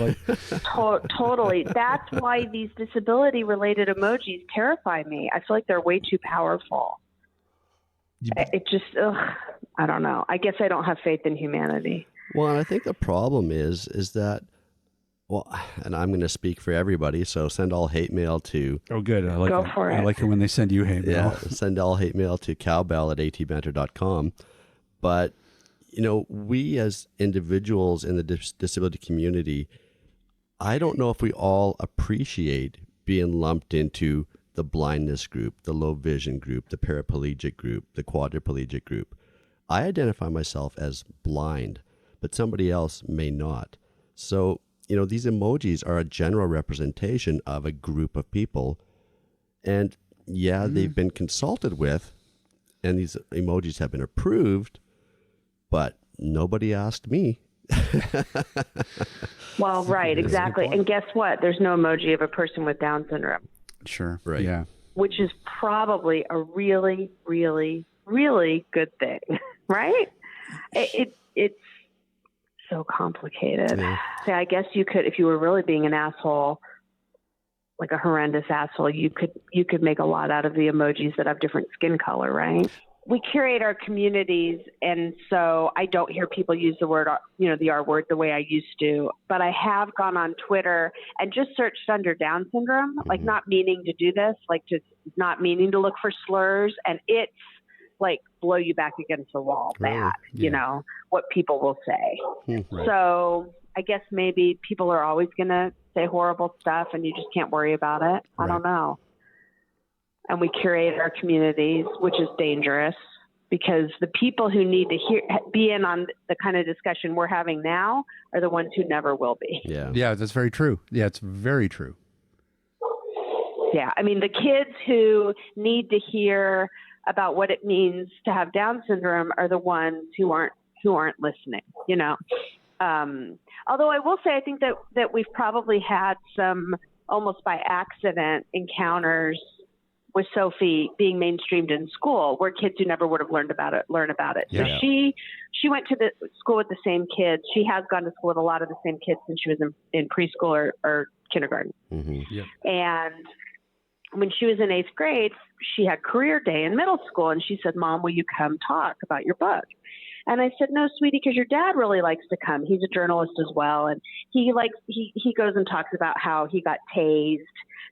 Totally. That's why these disability related emojis terrify me. I feel like they're way too powerful. It just, I don't know. I guess I don't have faith in humanity. Well, and I think the problem is that, well, and I'm going to speak for everybody, so send all hate mail to... Oh, good. I like Go it. for it. I like it when they send you hate mail. Yeah, send all hate mail to cowbell@atbanter.com. But, we as individuals in the disability community, I don't know if we all appreciate being lumped into the blindness group, the low vision group, the paraplegic group, the quadriplegic group. I identify myself as blind, but somebody else may not. So... these emojis are a general representation of a group of people. And they've been consulted with, and these emojis have been approved, but nobody asked me. Well, right, exactly. And guess what? There's no emoji of a person with Down syndrome. Sure. Right. Yeah. Which is probably a really, really, really good thing, right? It's so complicated. Yeah. See, I guess you could, if you were really being an asshole, like a horrendous asshole, you could make a lot out of the emojis that have different skin color, right? We curate our communities, and so I don't hear people use the word, the R word the way I used to, but I have gone on Twitter and just searched under Down syndrome, like not meaning to do this, like just not meaning to look for slurs, and it's like blow you back against the wall bad, what people will say. Right. So I guess maybe people are always going to say horrible stuff and you just can't worry about it. I don't know. And we curate our communities, which is dangerous because the people who need to be in on the kind of discussion we're having now are the ones who never will be. Yeah. Yeah, that's very true. Yeah, it's very true. Yeah. I mean, the kids who need to hear about what it means to have Down syndrome are the ones who aren't listening, Although I will say, I think that we've probably had some almost by accident encounters with Sophie being mainstreamed in school where kids who never would have learn about it. Yeah. So she went to the school with the same kids. She has gone to school with a lot of the same kids since she was in preschool or kindergarten. Mm-hmm. Yeah. And when she was in 8th grade, she had career day in middle school, and she said, "Mom, will you come talk about your book?" And I said, "No, sweetie, because your dad really likes to come. He's a journalist as well, and he goes and talks about how he got tased,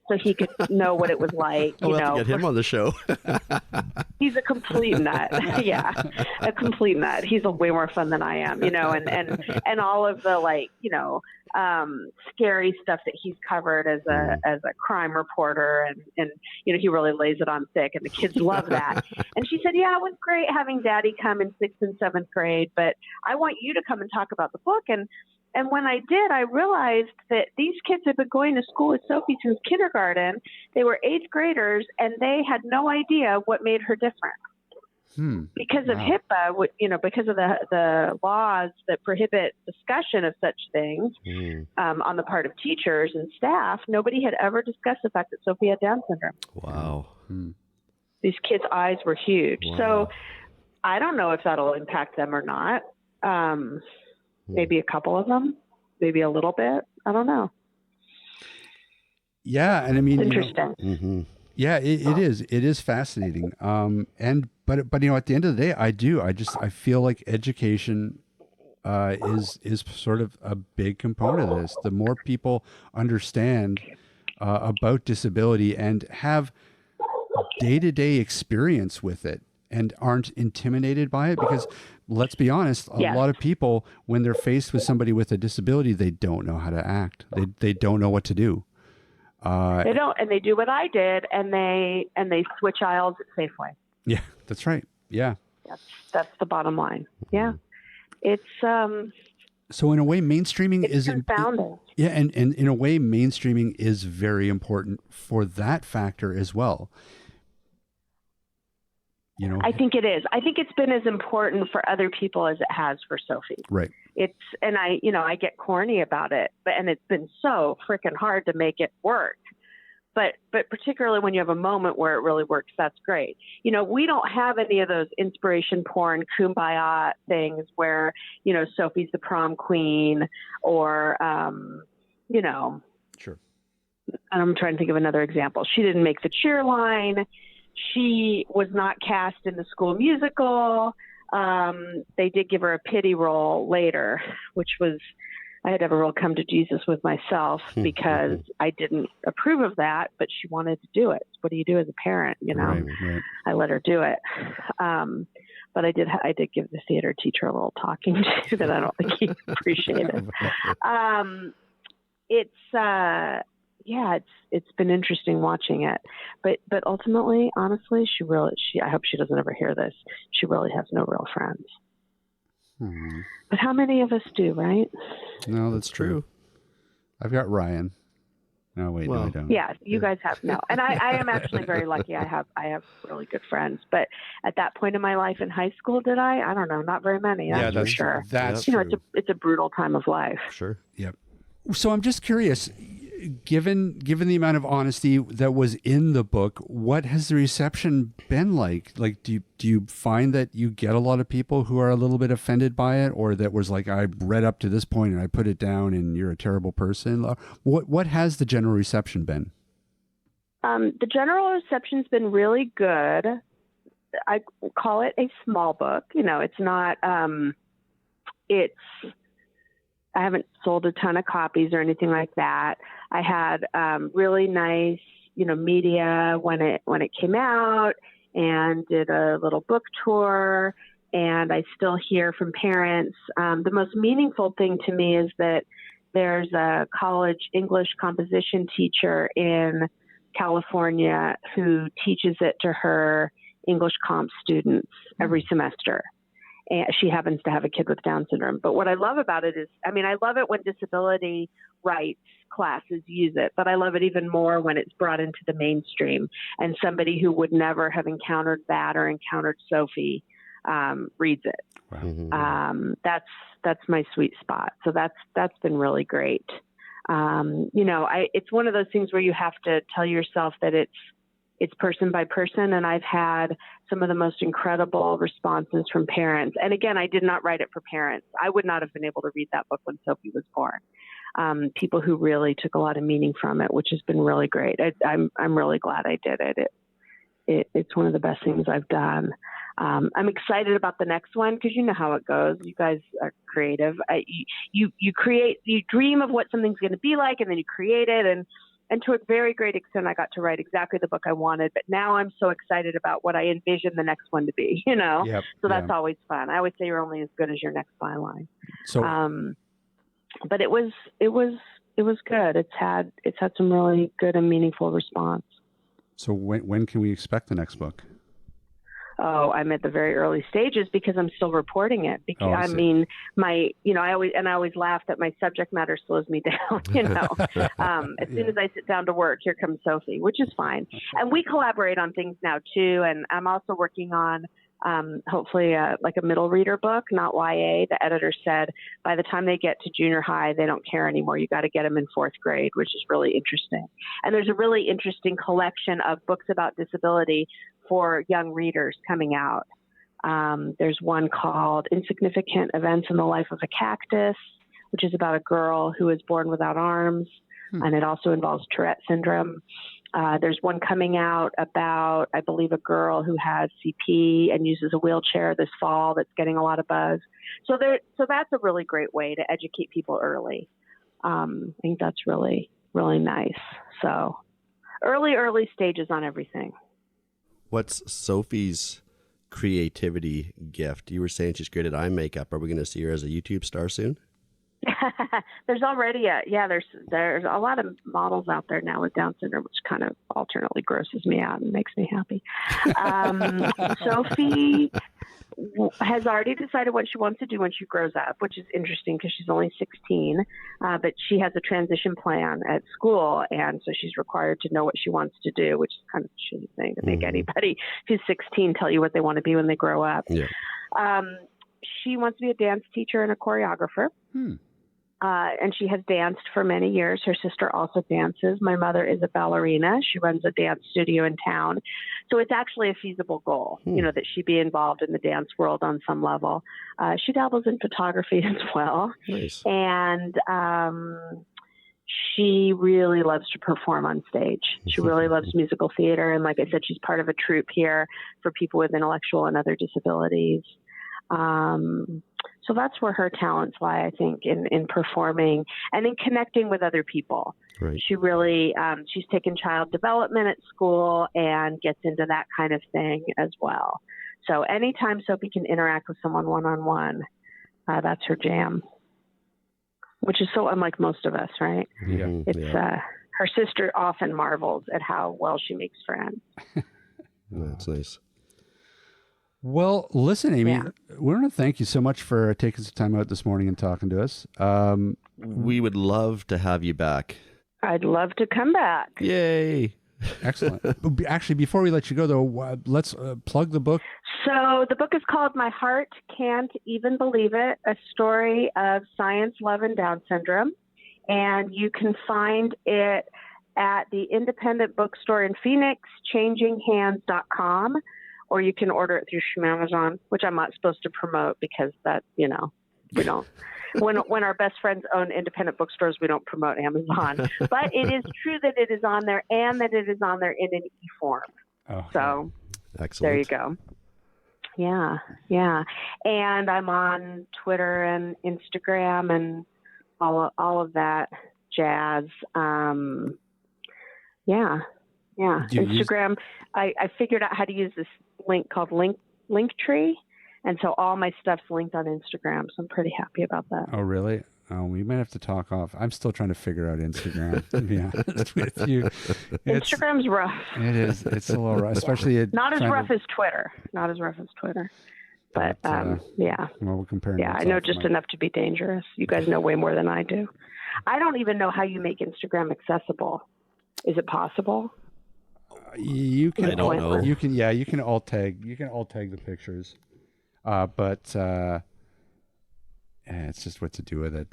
so he could know what it was like." We'll have to get him on the show. He's a complete nut. Yeah, a complete nut. He's way more fun than I am, and all of the scary stuff that he's covered as a crime reporter, and he really lays it on thick, and the kids love that. And she said, "Yeah, it was great having Daddy come in 6th and 7th grade, but I want you to come and talk about the book." And when I did, I realized that these kids had been going to school with Sophie since kindergarten. They were 8th graders, and they had no idea what made her different. Because of HIPAA, because of the laws that prohibit discussion of such things on the part of teachers and staff, nobody had ever discussed the fact that Sophie had Down syndrome. Wow. These kids' eyes were huge. Wow. So I don't know if that'll impact them or not. Maybe a couple of them, maybe a little bit. I don't know. Yeah, and I mean, Interesting. yeah, it is. It is fascinating. But at the end of the day, I feel like education is sort of a big component of this. The more people understand about disability and have day-to-day experience with it and aren't intimidated by it, because let's be honest, a lot of people, when they're faced with somebody with a disability, they don't know how to act. They don't know what to do. They don't, and they do what I did, and they switch aisles at Safeway. Yeah, that's right. Yeah. That's the bottom line. Yeah. It's so in a way, mainstreaming is confounding. Yeah, and in a way, mainstreaming is very important for that factor as well. I think it is. I think it's been as important for other people as it has for Sophie. Right. And I get corny about it, and it's been so freaking hard to make it work. But particularly when you have a moment where it really works, that's great. We don't have any of those inspiration porn kumbaya things where, Sophie's the prom queen or, Sure. I'm trying to think of another example. She didn't make the cheer line. She was not cast in the School Musical. They did give her a pity role later, which was, I had to have a real come to Jesus with myself because I didn't approve of that, but she wanted to do it. What do you do as a parent? Right. I let her do it. But I did give the theater teacher a little talking to that I don't think he appreciated. It's been interesting watching it, but ultimately, honestly, I hope she doesn't ever hear this. She really has no real friends. But how many of us do, right? No, that's true. I've got Ryan. No, wait, no, I don't. Yeah, you guys have no, and I am actually very lucky. I have really good friends. But at that point in my life in high school, did I? I don't know, not very many. That's for sure. That's true. It's a brutal time of life. Sure. Yep. So I'm just curious, given the amount of honesty that was in the book, what has the reception been like? Like, do you find that you get a lot of people who are a little bit offended by it, or that was like, I read up to this point and I put it down and you're a terrible person? What has the general reception been? The general reception's been really good. I call it a small book. It's not. I haven't sold a ton of copies or anything like that. I had really nice, media when it came out, and did a little book tour. And I still hear from parents. The most meaningful thing to me is that there's a college English composition teacher in California who teaches it to her English comp students every semester. And she happens to have a kid with Down syndrome. But what I love about it is, I love it when disability rights classes use it, but I love it even more when it's brought into the mainstream and somebody who would never have encountered that or encountered Sophie reads it. Wow. That's my sweet spot. So that's been really great. It's one of those things where you have to tell yourself that it's person by person. And I've had some of the most incredible responses from parents. And again, I did not write it for parents. I would not have been able to read that book when Sophie was born. People who really took a lot of meaning from it, which has been really great. I'm really glad I did it. It's one of the best things I've done. I'm excited about the next one because you know how it goes. You guys are creative. You dream of what something's going to be like, and then you create it. And to a very great extent, I got to write exactly the book I wanted. But now I'm so excited about what I envision the next one to be, Yep, so that's always fun. I always say you're only as good as your next byline. So, but it was good. It's had some really good and meaningful response. So when can we expect the next book? Oh, I'm at the very early stages because I'm still reporting it. Because I always laugh that my subject matter slows me down. As soon as I sit down to work, here comes Sophie, which is fine. And we collaborate on things now too. And I'm also working on hopefully like a middle reader book, not YA. The editor said by the time they get to junior high, they don't care anymore. You got to get them in 4th grade, which is really interesting. And there's a really interesting collection of books about disability for young readers coming out. There's one called Insignificant Events in the Life of a Cactus, which is about a girl who is born without arms, and it also involves Tourette syndrome. There's one coming out about, I believe, a girl who has CP and uses a wheelchair this fall that's getting a lot of buzz. So that's a really great way to educate people early. I think that's really, really nice. So early stages on everything. What's Sophie's creativity gift? You were saying she's great at eye makeup. Are we going to see her as a YouTube star soon? There's already there's a lot of models out there now with Down syndrome, which kind of alternately grosses me out and makes me happy. Sophie has already decided what she wants to do when she grows up, which is interesting because she's only 16, but she has a transition plan at school, and so she's required to know what she wants to do, which is kind of a shitty thing to make anybody who's 16 tell you what they want to be when they grow up. Yeah. She wants to be a dance teacher and a choreographer. And she has danced for many years. Her sister also dances. My mother is a ballerina. She runs a dance studio in town. So it's actually a feasible goal, that she be involved in the dance world on some level. She dabbles in photography as well. Nice. And she really loves to perform on stage. She really loves musical theater. And like I said, she's part of a troupe here for people with intellectual and other disabilities. So that's where her talents lie, I think, in performing and in connecting with other people. Right. She really, she's taken child development at school and gets into that kind of thing as well. So anytime Sophie can interact with someone one-on-one, that's her jam, which is so unlike most of us, right? Yeah. It's, her sister often marvels at how well she makes friends. That's nice. Well, listen, Amy, we want to thank you so much for taking some time out this morning and talking to us. We would love to have you back. I'd love to come back. Yay. Excellent. Actually, before we let you go, though, let's plug the book. So the book is called My Heart Can't Even Believe It, a story of science, love, and Down syndrome. And you can find it at the independent bookstore in Phoenix, changinghands.com. Or you can order it through Amazon, which I'm not supposed to promote because that, we don't. When our best friends own independent bookstores, we don't promote Amazon. But it is true that it is on there and that it is on there in an e-form. Oh, so excellent. There you go. Yeah. And I'm on Twitter and Instagram and all of that jazz. Instagram. I figured out how to use this link called Linktree, and so all my stuff's linked on Instagram. So I'm pretty happy about that. Oh, really? Oh, we might have to talk off. I'm still trying to figure out Instagram. To be honest with you, Instagram's rough. It is. It's a little rough, especially not as rough as Twitter. But well, we're comparing. Yeah, I know just enough to be dangerous. You guys know way more than I do. I don't even know how you make Instagram accessible. Is it possible? You can. I don't know. You can. Yeah, you can alt tag. You can alt tag the pictures, but it's just what to do with it.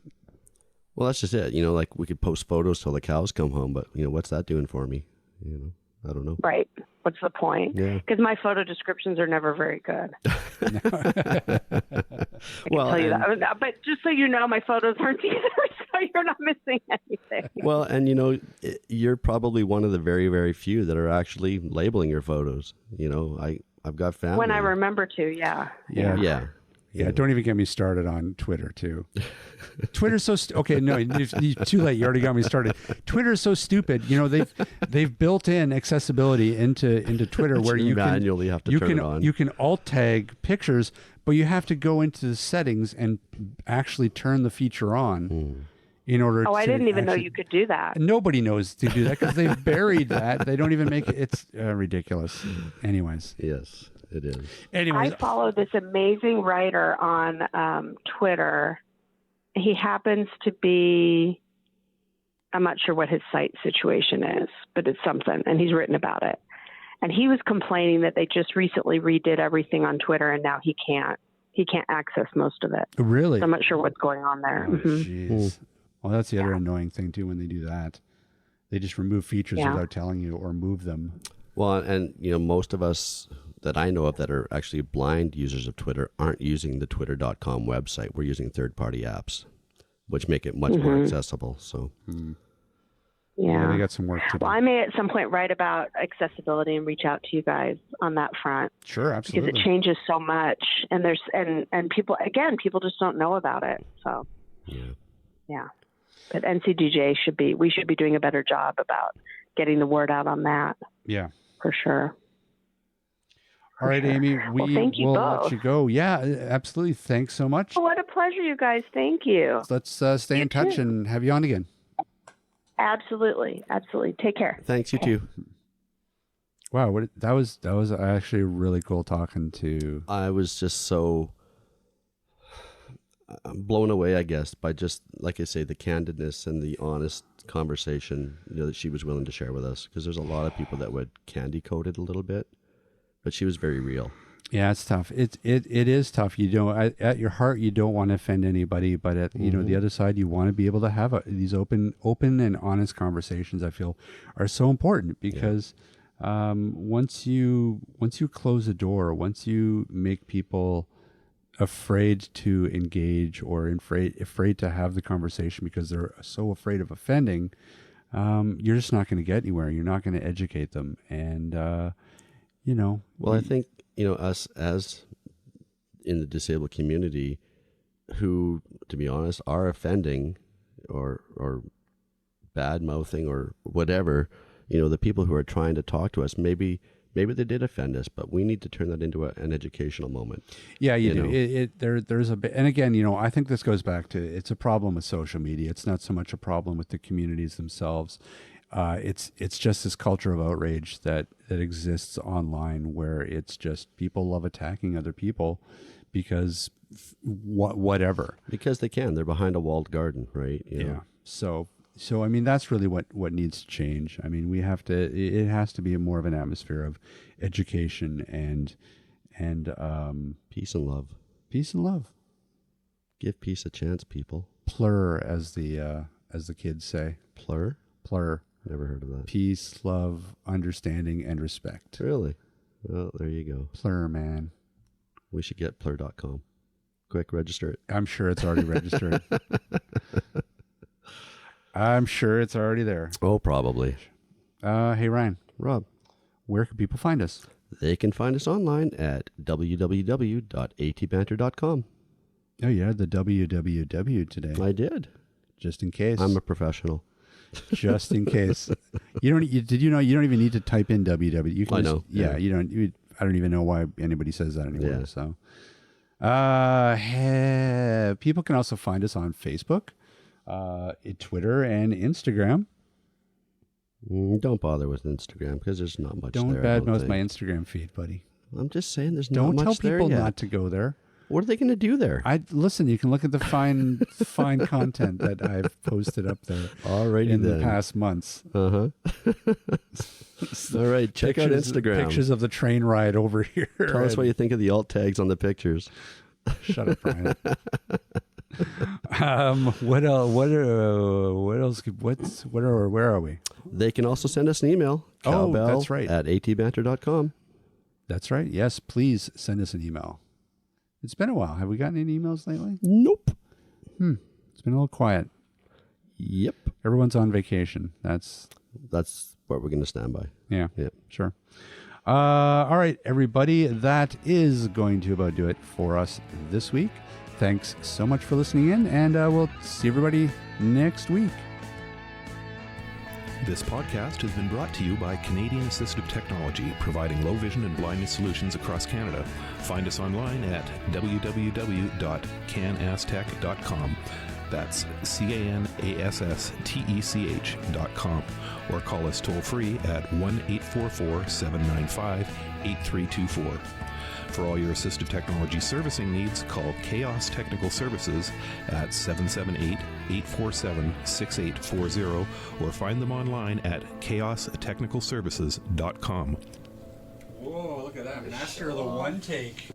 Well, that's just it. Like we could post photos till the cows come home, but what's that doing for me? I don't know. Right. What's the point? Yeah. Because my photo descriptions are never very good. I can tell you that. But just so you know, my photos aren't either, so you're not missing anything. Well, and you're probably one of the very, very few that are actually labeling your photos. I've got family. When I remember to, yeah. Yeah, don't even get me started on Twitter, too. Twitter's so okay. No, you're too late. You already got me started. Twitter is so stupid. They've built in accessibility into Twitter where you manually have to turn it on. You can alt tag pictures, but you have to go into the settings and actually turn the feature on. In order I didn't even know you could do that. Nobody knows to do that because they've buried that. They don't even make it. It's ridiculous. Anyways. Yes. It is. Anyways, I follow this amazing writer on Twitter. He happens to be, I'm not sure what his site situation is, but it's something, and he's written about it. And he was complaining that they just recently redid everything on Twitter, and now he can't access most of it. Really? So I'm not sure what's going on there. Oh, jeez. Well, that's the other annoying thing too when they do that. They just remove features without telling you or move them. Well, and most of us that I know of that are actually blind users of Twitter aren't using the twitter.com website. We're using third-party apps, which make it much more accessible. So, Yeah, they got some work to do. Well, I may at some point write about accessibility and reach out to you guys on that front. Sure, absolutely. Because it changes so much, and people just don't know about it. So, yeah. But NCDJ we should be doing a better job about getting the word out on that. Yeah, for sure. All right, Amy, thank you will both. let you go. Yeah, absolutely. Thanks so much. Oh, what a pleasure, you guys. Thank you. Let's stay in touch and have you on again. Absolutely. Take care. Thanks, you too. Wow, that was actually really cool talking to. I was just so blown away, I guess, by just, like I say, the candidness and the honest conversation that she was willing to share with us. Because there's a lot of people that would candy coat it a little bit, but she was very real. Yeah, it's tough. It is tough. At your heart, you don't want to offend anybody, but at the other side, you want to be able to have these open and honest conversations. I feel are so important because once you close the door, once you make people afraid to engage or afraid to have the conversation because they're so afraid of offending, you're just not going to get anywhere. You're not going to educate them, and Well, I think us as in the disabled community, who, to be honest, are offending or bad mouthing or whatever, the people who are trying to talk to us, maybe they did offend us, but we need to turn that into an educational moment. Yeah, you do. There's a bit, and again, I think this goes back to it's a problem with social media. It's not so much a problem with the communities themselves. It's just this culture of outrage that exists online, where it's just people love attacking other people because whatever. Because they can. They're behind a walled garden, right? Yeah. So I mean, that's really what needs to change. I mean, it has to be more of an atmosphere of education and peace and love. Peace and love. Give peace a chance, people. Plur, as the kids say. Plur? Plur. Never heard of that. Peace, love, understanding, and respect. Really? Well, there you go. Plur, man. We should get plur.com. Quick, register it. I'm sure it's already registered. I'm sure it's already there. Oh, probably. Hey, Ryan. Rob. Where can people find us? They can find us online at www.atbanter.com. Oh, yeah, the www today. I did. Just in case. I'm a professional. Just in case. You don't even need to type in www. You can I know. Yeah, you don't. I don't even know why anybody says that anymore. Yeah. So, people can also find us on Facebook, Twitter, and Instagram. Don't bother with Instagram because there's not much don't there. Don't badmouth my Instagram feed, buddy. I'm just saying there's not much there. Don't tell people yet. not to go there. What are they going to do there? Listen. You can look at the fine content that I've posted up there already in the past months. All right, check out Instagram. Pictures of the train ride over here. Tell us what you think of the alt tags on the pictures. Shut up, Brian. What else? Where are we? They can also send us an email. Cowbell that's right. at atbanter.com. That's right. Yes, please send us an email. It's been a while. Have we gotten any emails lately? Nope. It's been a little quiet. Yep. Everyone's on vacation. That's what we're going to stand by. Yeah. Yep. Sure. All right, everybody. That is going to about do it for us this week. Thanks so much for listening in, and we'll see everybody next week. This podcast has been brought to you by Canadian Assistive Technology, providing low vision and blindness solutions across Canada. Find us online at www.canasstech.com. That's CANASSTECH.com. Or call us toll free at 1-844-795-8324. For all your assistive technology servicing needs, call Chaos Technical Services at 778-847-6840 or find them online at chaostechnicalservices.com. Whoa, look at that. Master of the one take.